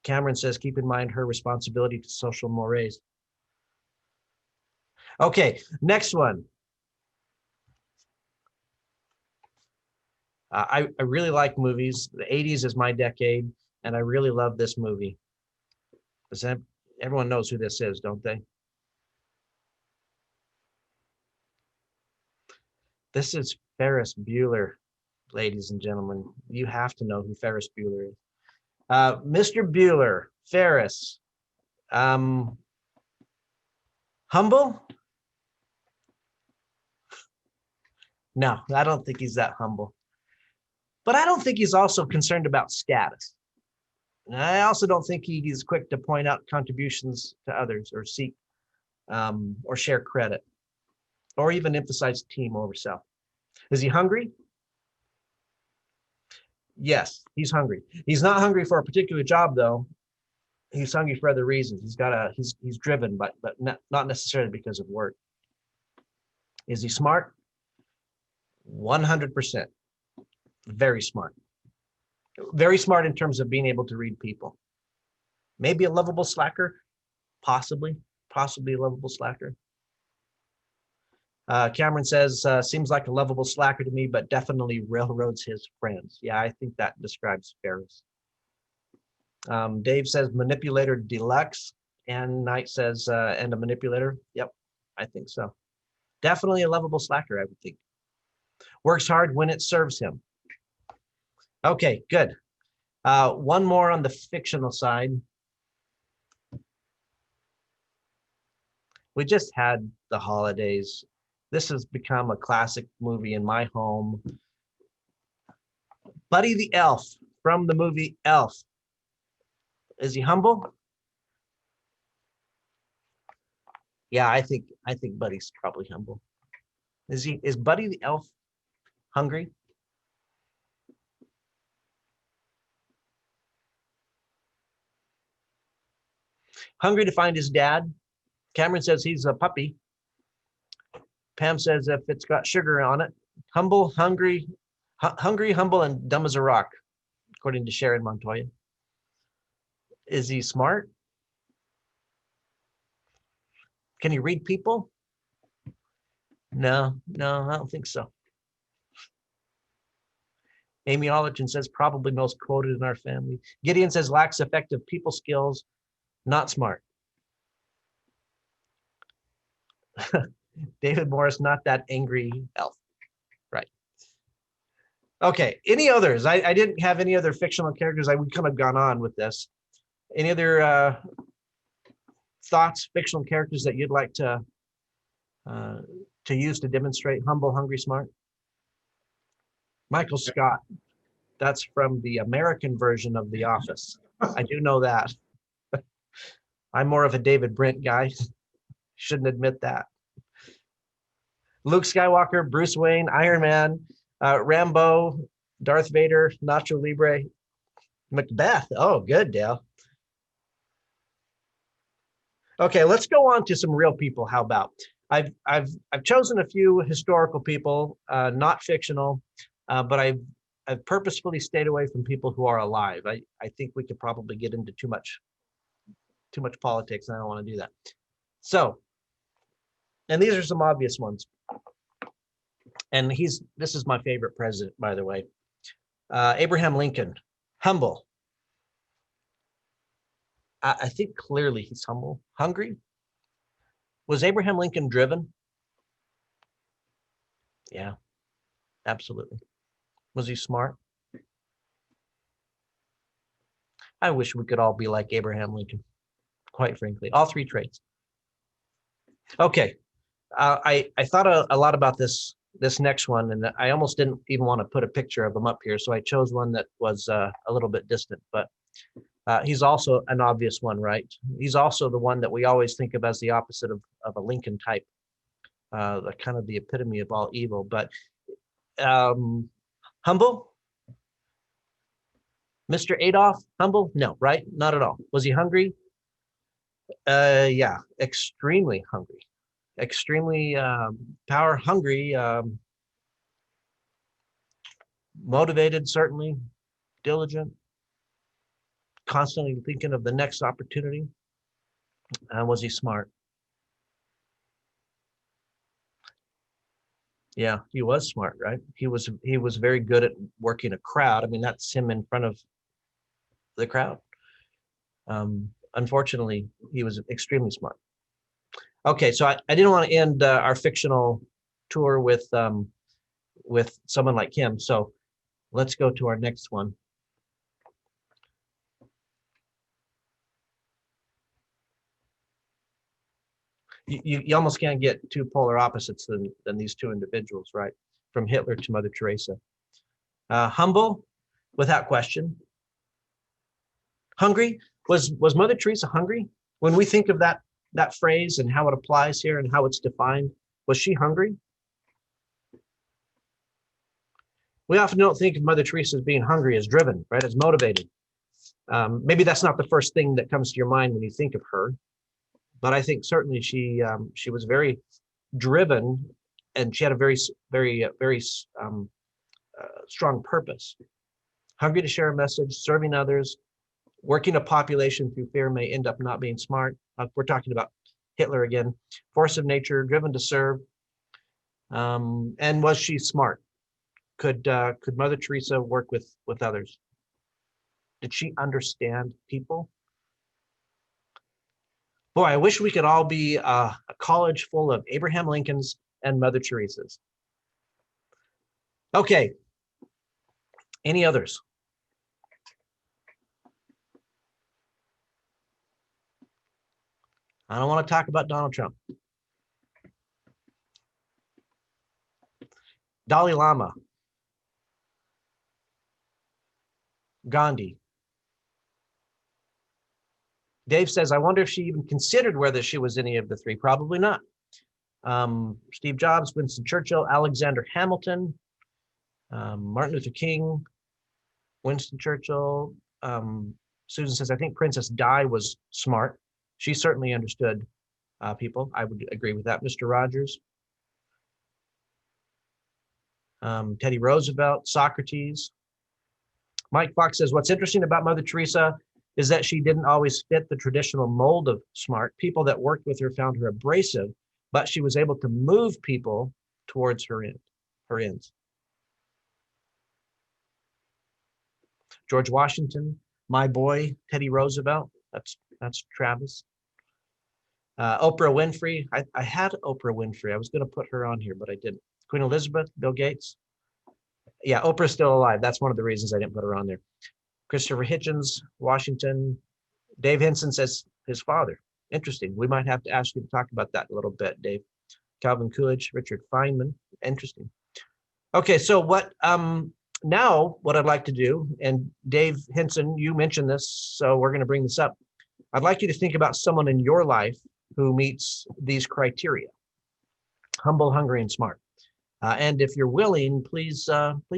Cameron says, keep in mind her responsibility to social mores. Okay, next one. I really like movies. The 80s is my decade, and I really love this movie. Everyone knows who this is, don't they? This is Ferris Bueller, ladies and gentlemen. You have to know who Ferris Bueller is. Mr. Bueller, Ferris, humble? No, I don't think he's that humble. But I don't think he's also concerned about status. And I also don't think he's quick to point out contributions to others or seek or share credit or even emphasize team over self. Is he hungry? Yes, he's hungry. He's not hungry for a particular job, though. He's hungry for other reasons. He's driven, but not necessarily because of work. Is he smart? 100%. Very smart. Very smart in terms of being able to read people. Maybe a lovable slacker, possibly a lovable slacker. Cameron says, seems like a lovable slacker to me, but definitely railroads his friends. Yeah, I think that describes Ferris. Dave says manipulator deluxe, and Knight says, and a manipulator. Yep, I think so. Definitely a lovable slacker, I would think. Works hard when it serves him. Okay, good. One more on the fictional side. We just had the holidays. This has become a classic movie in my home. Buddy the Elf from the movie Elf. Is he humble? Yeah, I think Buddy's probably humble. Is Buddy the Elf hungry? Hungry to find his dad. Cameron says he's a puppy. Pam says if it's got sugar on it. Humble, hungry, humble, and dumb as a rock, according to Sharon Montoya. Is he smart? Can he read people? No, I don't think so. Amy Ollerton says probably most quoted in our family. Gideon says lacks effective people skills, not smart. David Morris, not that angry elf. Right. Okay, any others? I didn't have any other fictional characters. I would kind of gone on with this. Any other thoughts, fictional characters that you'd like to use to demonstrate humble, hungry, smart? Michael Scott. That's from the American version of The Office. I do know that. I'm more of a David Brent guy. Shouldn't admit that. Luke Skywalker, Bruce Wayne, Iron Man, Rambo, Darth Vader, Nacho Libre, Macbeth. Oh, good, Dale. Okay, let's go on to some real people. How about? I've chosen a few historical people, not fictional, but I've purposefully stayed away from people who are alive. I think we could probably get into too much politics, and I don't want to do that. So, and these are some obvious ones. And this is my favorite president, by the way. Abraham Lincoln, humble. I think clearly he's humble. Hungry? Was Abraham Lincoln driven? Yeah, absolutely. Was he smart? I wish we could all be like Abraham Lincoln, quite frankly. All three traits. Okay, I thought a lot about this next one, and I almost didn't even want to put a picture of him up here, so I chose one that was a little bit distant. But he's also an obvious one, right? He's also the one that we always think of as the opposite of a Lincoln type, the kind of the epitome of all evil. But humble, Mr. Adolf, humble? No, right? Not at all. Was he hungry? Yeah, extremely hungry, extremely power hungry, motivated, certainly, diligent, constantly thinking of the next opportunity. Was he smart? Yeah, he was smart, right? He was very good at working a crowd. I mean, that's him in front of the crowd. Unfortunately, he was extremely smart. Okay, so I didn't want to end our fictional tour with someone like him. So let's go to our next one. You almost can't get two polar opposites than these two individuals, right? From Hitler to Mother Teresa. Humble, without question. Hungry, was Mother Teresa hungry? When we think of that phrase and how it applies here and how it's defined, was she hungry? We often don't think of Mother Teresa as being hungry, as driven, right, as motivated. Maybe that's not the first thing that comes to your mind when you think of her, but I think certainly she was very driven, and she had a very strong purpose. Hungry to share a message, serving others, working a population through fear may end up not being smart. We're talking about Hitler again. Force of nature, driven to serve. And was she smart? Could Mother Teresa work with others? Did she understand people? Boy, I wish we could all be a college full of Abraham Lincolns and Mother Teresas. Okay. Any others? I don't want to talk about Donald Trump. Dalai Lama. Gandhi. Dave says, I wonder if she even considered whether she was any of the three. Probably not. Steve Jobs, Winston Churchill, Alexander Hamilton, Martin Luther King, Winston Churchill. Susan says, I think Princess Di was smart. She certainly understood people. I would agree with that. Mr. Rogers. Teddy Roosevelt, Socrates. Mike Fox says, what's interesting about Mother Teresa is that she didn't always fit the traditional mold of smart. People that worked with her found her abrasive, but she was able to move people towards her ends. George Washington, my boy, Teddy Roosevelt. That's Travis. Oprah Winfrey. I had Oprah Winfrey. I was going to put her on here, but I didn't. Queen Elizabeth, Bill Gates. Yeah, Oprah's still alive. That's one of the reasons I didn't put her on there. Christopher Hitchens, Washington. Dave Henson says his father. Interesting. We might have to ask you to talk about that a little bit, Dave. Calvin Coolidge, Richard Feynman. Interesting. Okay, so now what I'd like to do, and Dave Henson, you mentioned this, so we're going to bring this up. I'd like you to think about someone in your life who meets these criteria: humble, hungry, and smart. And if you're willing, please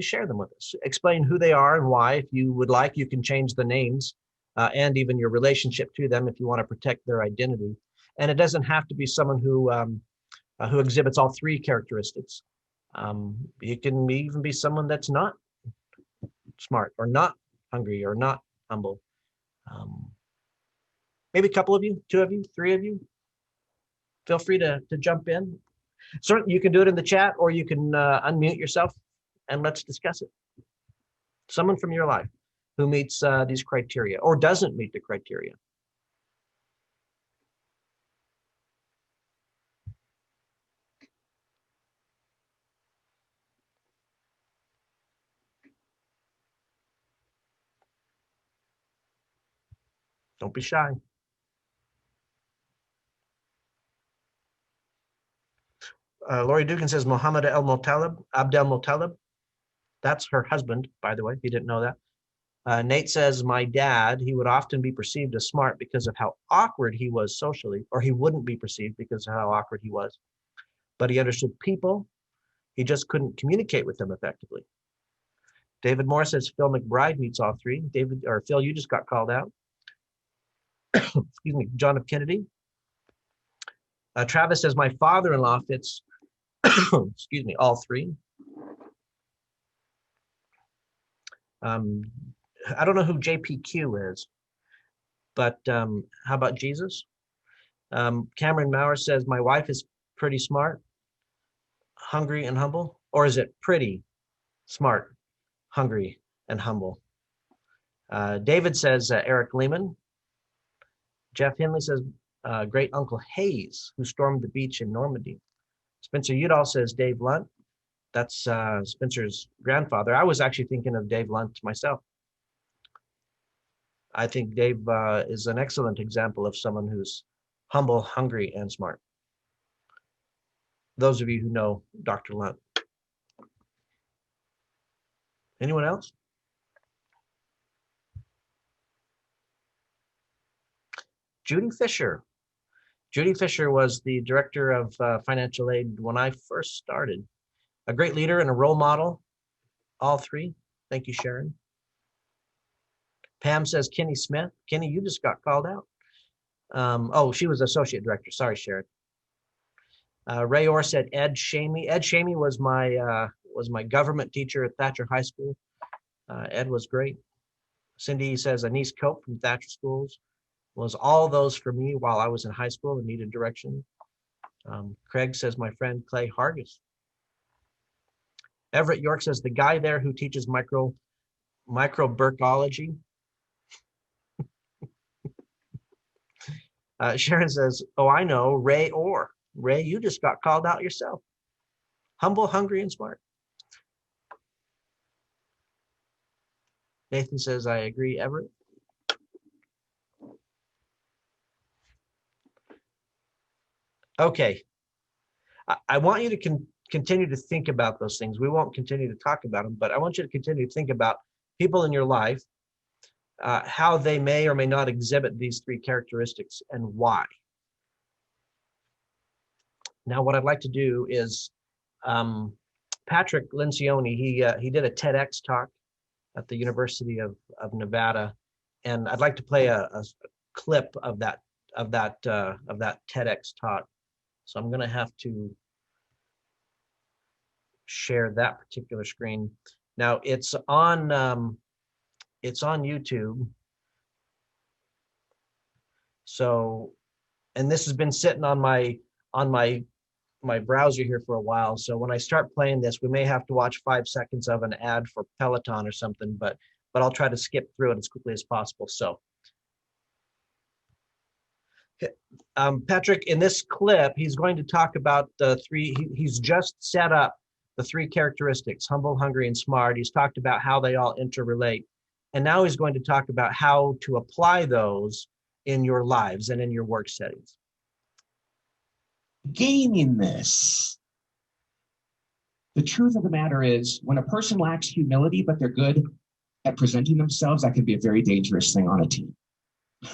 share them with us. Explain who they are and why. If you would like, you can change the names and even your relationship to them if you want to protect their identity. And it doesn't have to be someone who exhibits all three characteristics. You can even be someone that's not smart or not hungry or not humble. Maybe a couple of you, two of you, three of you. Feel free to jump in. Certainly, you can do it in the chat, or you can unmute yourself and let's discuss it. Someone from your life who meets these criteria or doesn't meet the criteria. Don't be shy. Lori Dugan says Muhammad Abdel Muttalib. That's her husband, by the way, if you didn't know that. Nate says, my dad, he would often be perceived as smart because of how awkward he was socially, or he wouldn't be perceived because of how awkward he was. But he understood people. He just couldn't communicate with them effectively. David Moore says Phil McBride meets all three. Phil, you just got called out. Excuse me, John F. Kennedy. Travis says my father-in-law fits, excuse me, all three. I don't know who JPQ is, but how about Jesus? Cameron Maurer says my wife is pretty smart, hungry, and humble. Or is it pretty, smart, hungry, and humble? David says Eric Lehman. Jeff Henley says great Uncle Hayes, who stormed the beach in Normandy. Spencer Udall says Dave Lunt. That's Spencer's grandfather. I was actually thinking of Dave Lunt myself. I think Dave is an excellent example of someone who's humble, hungry, and smart. Those of you who know Dr. Lunt. Anyone else? Judy Fisher. Judy Fisher was the director of financial aid when I first started. A great leader and a role model, all three. Thank you, Sharon. Pam says Kenny Smith. Kenny, you just got called out. Oh, she was associate director. Sorry, Sharon. Ray Orr said Ed Shamey. Ed Shamey was my government teacher at Thatcher High School. Ed was great. Cindy says Anise Cope from Thatcher Schools. Was all those for me while I was in high school and needed direction. Craig says my friend Clay Hargis. Everett York says the guy there who teaches microbiology. Sharon says, oh, I know, Ray Orr. Ray, you just got called out yourself. Humble, hungry, and smart. Nathan says, I agree, Everett. Okay. I want you to continue to think about those things. We won't continue to talk about them, but I want you to continue to think about people in your life, how they may or may not exhibit these three characteristics and why. Now, what I'd like to do is, Patrick Lencioni, he did a TEDx talk at the University of Nevada, and I'd like to play a clip of that TEDx talk. So I'm going to have to share that particular screen. Now it's on YouTube. So, and this has been sitting on my browser here for a while. So when I start playing this, we may have to watch 5 seconds of an ad for Peloton or something, but I'll try to skip through it as quickly as possible. So Patrick, in this clip, he's going to talk about the three, he's just set up the three characteristics, humble, hungry, and smart. He's talked about how they all interrelate. And now he's going to talk about how to apply those in your lives and in your work settings. Gaining this. The truth of the matter is, when a person lacks humility, but they're good at presenting themselves, that can be a very dangerous thing on a team.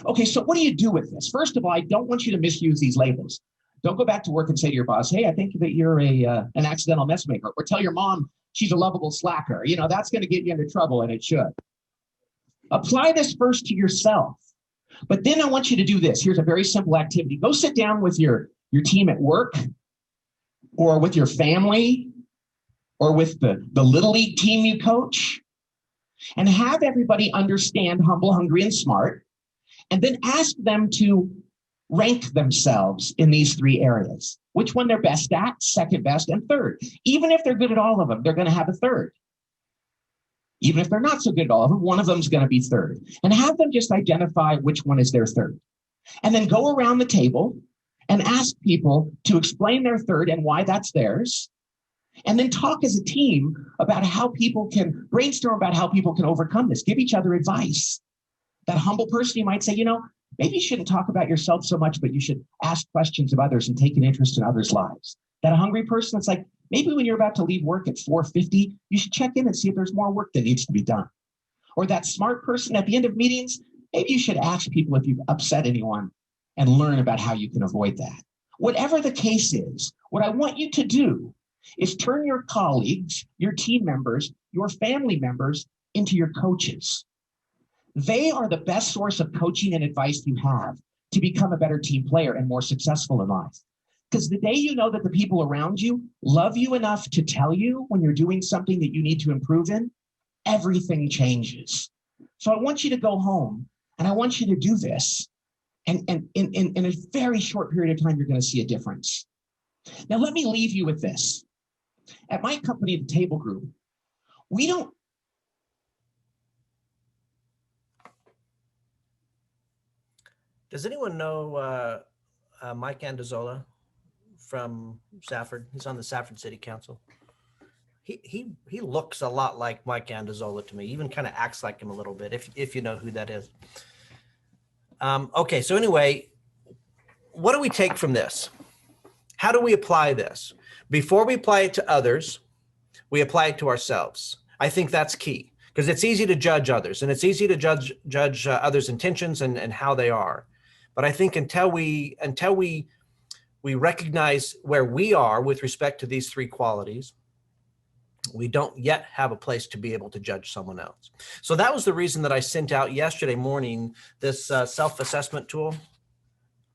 Okay, so what do you do with this? First of all, I don't want you to misuse these labels. Don't go back to work and say to your boss, hey, I think that you're an accidental mess maker. Or tell your mom she's a lovable slacker. You know, that's going to get you into trouble, and it should. Apply this first to yourself. But then I want you to do this. Here's a very simple activity. Go sit down with your team at work, or with your family, or with the Little League team you coach, and have everybody understand humble, hungry, and smart. And then ask them to rank themselves in these three areas. Which one they're best at, second best, and third. Even if they're good at all of them, they're going to have a third. Even if they're not so good at all of them, one of them is going to be third. And have them just identify which one is their third. And then go around the table and ask people to explain their third and why that's theirs. And then talk as a team about how people can brainstorm about how people can overcome this. Give each other advice. That humble person, you might say, you know, Maybe you shouldn't talk about yourself so much, but you should ask questions of others and take an interest in others' lives. That hungry person, it's like, maybe when you're about to leave work at 4:50, you should check in and see if there's more work that needs to be done. Or that smart person at the end of meetings, maybe you should ask people if you've upset anyone and learn about how you can avoid that. Whatever the case is, what I want you to do is turn your colleagues, your team members, your family members into your coaches. They are the best source of coaching and advice you have to become a better team player and more successful in life. Because the day you know that the people around you love you enough to tell you when you're doing something that you need to improve in, everything changes. So I want you to go home and I want you to do this. And in a very short period of time, you're going to see a difference. Now, let me leave you with this. At my company, the Table Group, we don't. Does anyone know Mike Andazola from Safford? He's on the Safford City Council. He looks a lot like Mike Andazola to me. Even kind of acts like him a little bit, if you know who that is. Okay, so anyway, what do we take from this? How do we apply this? Before we apply it to others, we apply it to ourselves. I think that's key because it's easy to judge others and it's easy to judge others' intentions and how they are. But I think until we recognize where we are with respect to these three qualities, we don't yet have a place to be able to judge someone else. So that was the reason that I sent out yesterday morning this self-assessment tool.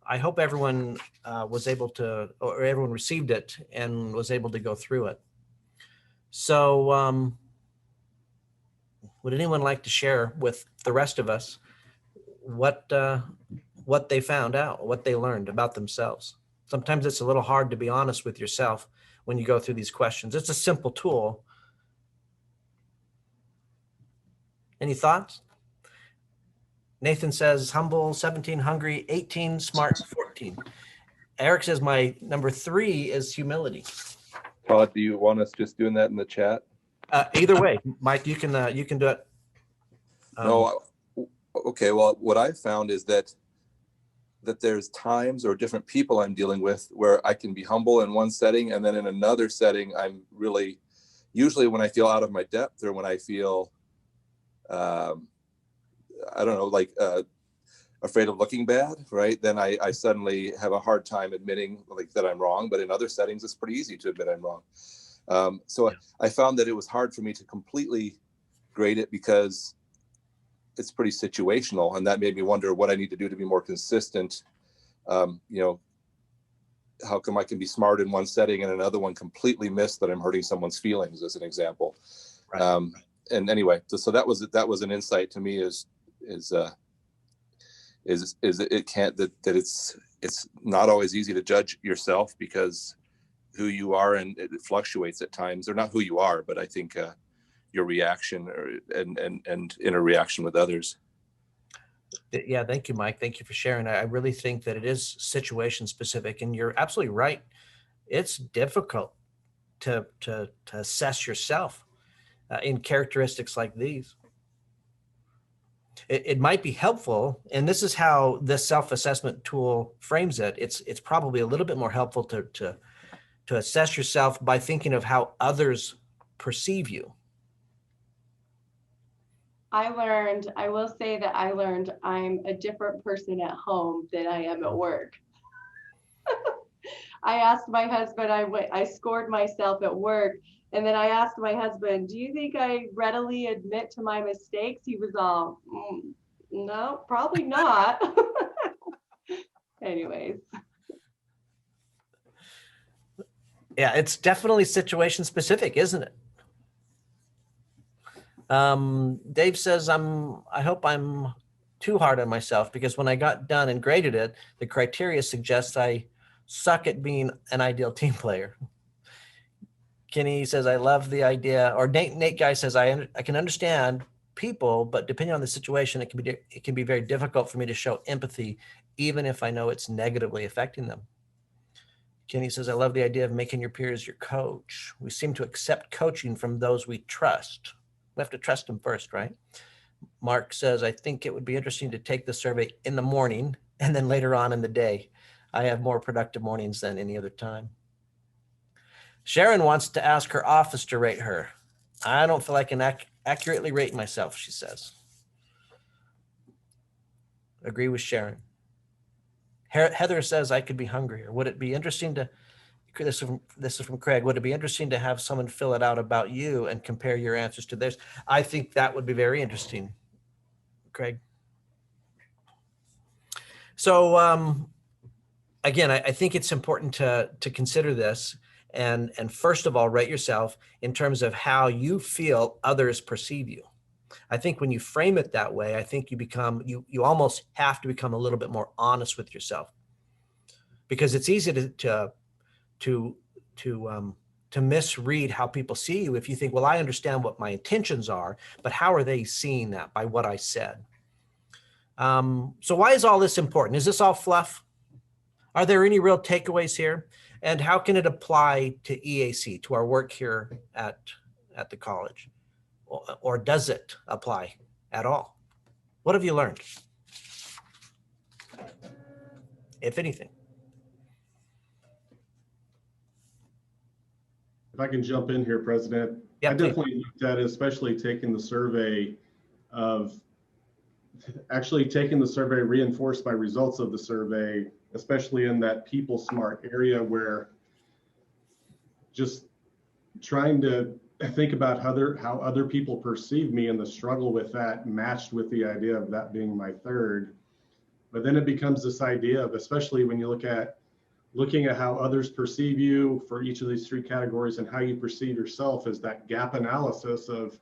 I hope everyone was able to, or everyone received it and was able to go through it. So would anyone like to share with the rest of us what they found out, what they learned about themselves? Sometimes it's a little hard to be honest with yourself when you go through these questions. It's a simple tool. Any thoughts? Nathan says humble 17, hungry 18, smart 14. Eric says my number 3 is humility. Todd, do you want us just doing that in the chat? Either way, Mike, you can do it. No, okay. Well, what I've found is that there's times or different people I'm dealing with where I can be humble in one setting, and then in another setting, I'm really, usually when I feel out of my depth or when I feel, I don't know, like afraid of looking bad, right? Then I suddenly have a hard time admitting like that I'm wrong. But in other settings, it's pretty easy to admit I'm wrong. I found that it was hard for me to completely grade it because it's pretty situational, and that made me wonder what I need to do to be more consistent. You know, how come I can be smart in one setting and another one completely miss that I'm hurting someone's feelings, as an example. Right. And anyway, so that was an insight to me is it can't that it's not always easy to judge yourself because who you are, and it fluctuates at times, or not who you are, but I think your reaction and interaction with others. Yeah, thank you, Mike. Thank you for sharing. I really think that it is situation specific, and you're absolutely right. It's difficult to assess yourself in characteristics like these. It might be helpful, and this is how this self-assessment tool frames it. It's probably a little bit more helpful to assess yourself by thinking of how others perceive you. I will say that I learned I'm a different person at home than I am at work. I asked my husband, I scored myself at work, and then I asked my husband, do you think I readily admit to my mistakes? He was all, no, probably not. Anyways. Yeah, it's definitely situation specific, isn't it? Dave says, I hope I'm too hard on myself because when I got done and graded it, the criteria suggests I suck at being an ideal team player. Kenny says, I love the idea, or Nate Guy says, I can understand people, but depending on the situation, it can be very difficult for me to show empathy, even if I know it's negatively affecting them. Kenny says, I love the idea of making your peers your coach. We seem to accept coaching from those we trust. We have to trust them first, right? Mark says, I think it would be interesting to take the survey in the morning and then later on in the day. I have more productive mornings than any other time. Sharon wants to ask her office to rate her. I don't feel I can accurately rate myself, she says. Agree with Sharon. Heather says I could be hungrier. Would it be interesting to, this is from Craig, would it be interesting to have someone fill it out about you and compare your answers to theirs? I think that would be very interesting, Craig. So again, I think it's important to consider this and first of all, rate yourself in terms of how you feel others perceive you. I think when you frame it that way, I think you almost have to become a little bit more honest with yourself, because it's easy to misread how people see you if you think, well, I understand what my intentions are, but how are they seeing that by what I said? So why is all this important? Is this all fluff? Are there any real takeaways here? And how can it apply to EAC, to our work here at the college? Or does it apply at all? What have you learned, if anything? If I can jump in here, President, Yeah, I definitely looked at it, especially taking the survey reinforced by results of the survey, especially in that people smart area where just trying to think about how other people perceive me and the struggle with that matched with the idea of that being my third. But then it becomes this idea of, especially when you looking at how others perceive you for each of these three categories and how you perceive yourself, as that gap analysis of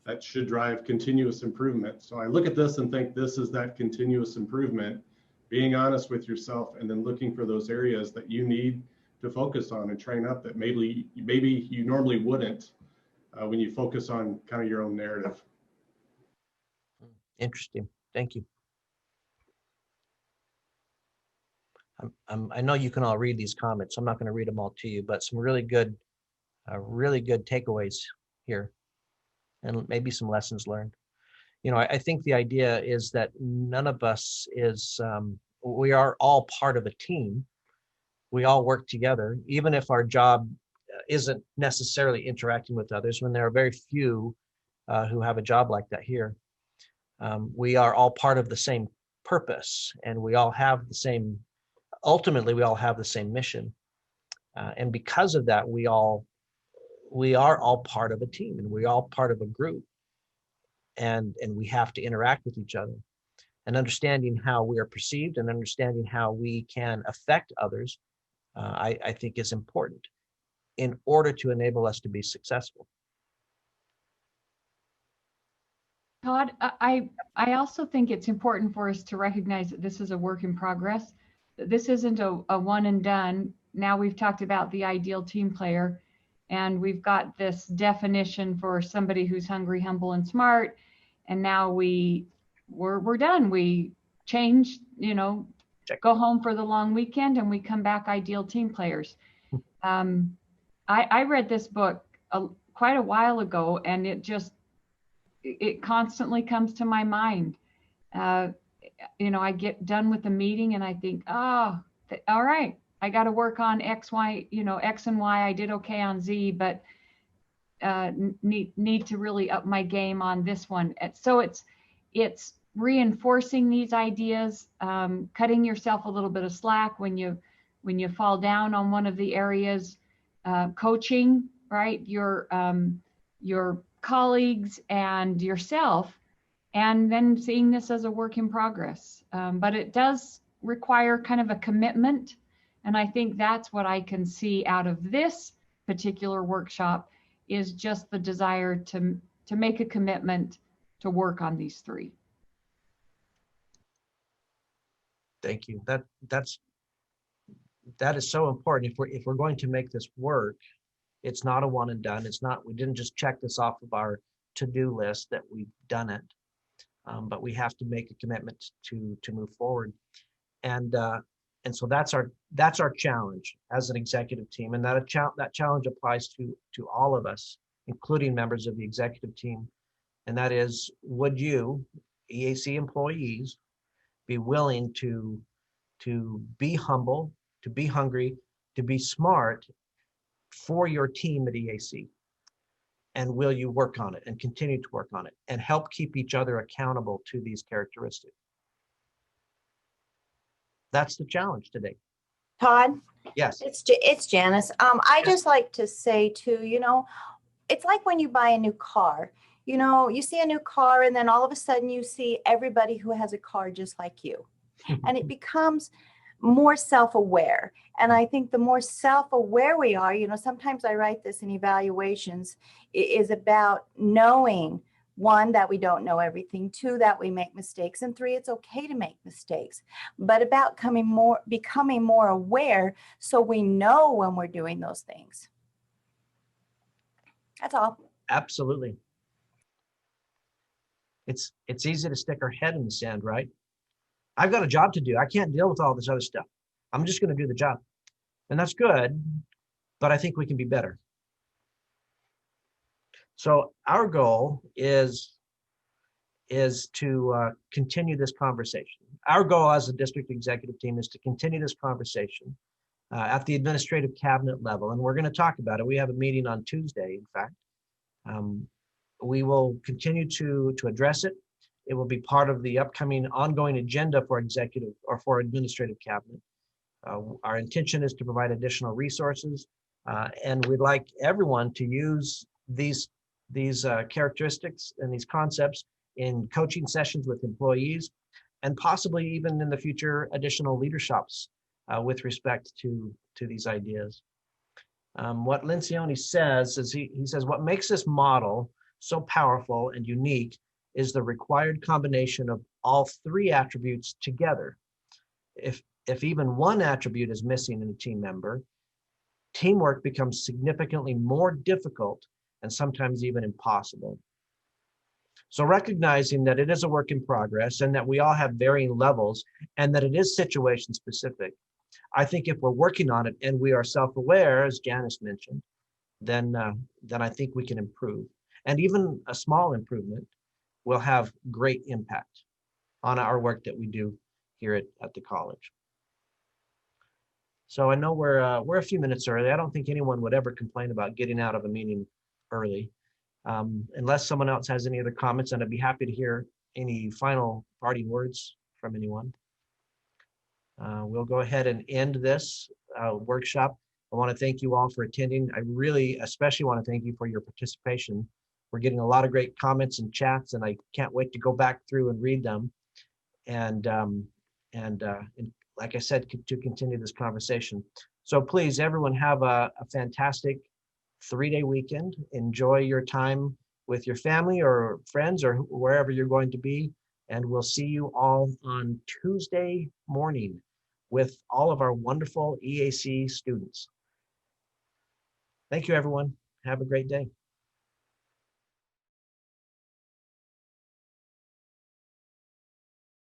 that should drive continuous improvement. So I look at this and think this is that continuous improvement, being honest with yourself and then looking for those areas that you need to focus on and train up that maybe you normally wouldn't when you focus on kind of your own narrative. Interesting. Thank you. I know you can all read these comments, so I'm not going to read them all to you, but some really good takeaways here, and maybe some lessons learned. You know, I think the idea is that none of us is, we are all part of a team. We all work together, even if our job isn't necessarily interacting with others, when there are very few who have a job like that here. We are all part of the same purpose, and we all have the same, ultimately, we all have the same mission. And because of that, we are all part of a team, and we're all part of a group. And we have to interact with each other, and understanding how we are perceived and understanding how we can affect others, I think is important in order to enable us to be successful. Todd, I also think it's important for us to recognize that this is a work in progress. This isn't a one and done. Now we've talked about the ideal team player, and we've got this definition for somebody who's hungry, humble, and smart. And now we're done. We change, Check. Go home for the long weekend, and we come back ideal team players. I read this book quite a while ago, and it constantly comes to my mind. I get done with the meeting and I think, all right, I got to work on X, Y, X and Y. I did okay on Z, but need to really up my game on this one. So it's reinforcing these ideas, cutting yourself a little bit of slack when you fall down on one of the areas, coaching, right? Your colleagues and yourself, and then seeing this as a work in progress. But it does require kind of a commitment. And I think that's what I can see out of this particular workshop, is just the desire to make a commitment to work on these three. Thank you. That is so important. If we're going to make this work, it's not a one and done. It's not, we didn't just check this off of our to-do list that we've done it, but we have to make a commitment to move forward. And so that's our challenge as an executive team, and that challenge applies to all of us, including members of the executive team. And that is, would you, EAC employees, be willing to be humble, to be hungry, to be smart for your team at EAC? And will you work on it and continue to work on it and help keep each other accountable to these characteristics? That's the challenge today. Todd, Yes. it's Janice. I just like to say too, it's like when you buy a new car. You see a new car and then all of a sudden you see everybody who has a car just like you. And it becomes more self-aware. And I think the more self-aware we are, sometimes I write this in evaluations, is about knowing, one, that we don't know everything, two, that we make mistakes, and three, it's okay to make mistakes, but about becoming more aware so we know when we're doing those things. That's all. Absolutely. It's easy to stick our head in the sand, right? I've got a job to do. I can't deal with all this other stuff. I'm just going to do the job. And that's good, but I think we can be better. So our goal is to continue this conversation. Our goal as a district executive team is to continue this conversation at the administrative cabinet level. And we're going to talk about it. We have a meeting on Tuesday, in fact. We will continue to address it. It will be part of the upcoming ongoing agenda for executive or for administrative cabinet. Our intention is to provide additional resources, and we'd like everyone to use these characteristics and these concepts in coaching sessions with employees, and possibly even in the future additional leaderships with respect to these ideas. What Lencioni says is he says, what makes this model so powerful and unique is the required combination of all three attributes together. If even one attribute is missing in a team member, teamwork becomes significantly more difficult and sometimes even impossible. So recognizing that it is a work in progress and that we all have varying levels and that it is situation specific, I think if we're working on it and we are self-aware, as Janice mentioned, then I think we can improve. And even a small improvement will have great impact on our work that we do here at the college. So I know we're a few minutes early. I don't think anyone would ever complain about getting out of a meeting early, unless someone else has any other comments, and I'd be happy to hear any final parting words from anyone. We'll go ahead and end this workshop. I want to thank you all for attending. I really especially want to thank you for your participation. We're getting a lot of great comments and chats, and I can't wait to go back through and read them. And like I said, to continue this conversation. So please, everyone, have a fantastic 3-day weekend. Enjoy your time with your family or friends or wherever you're going to be. And we'll see you all on Tuesday morning with all of our wonderful EAC students. Thank you, everyone. Have a great day.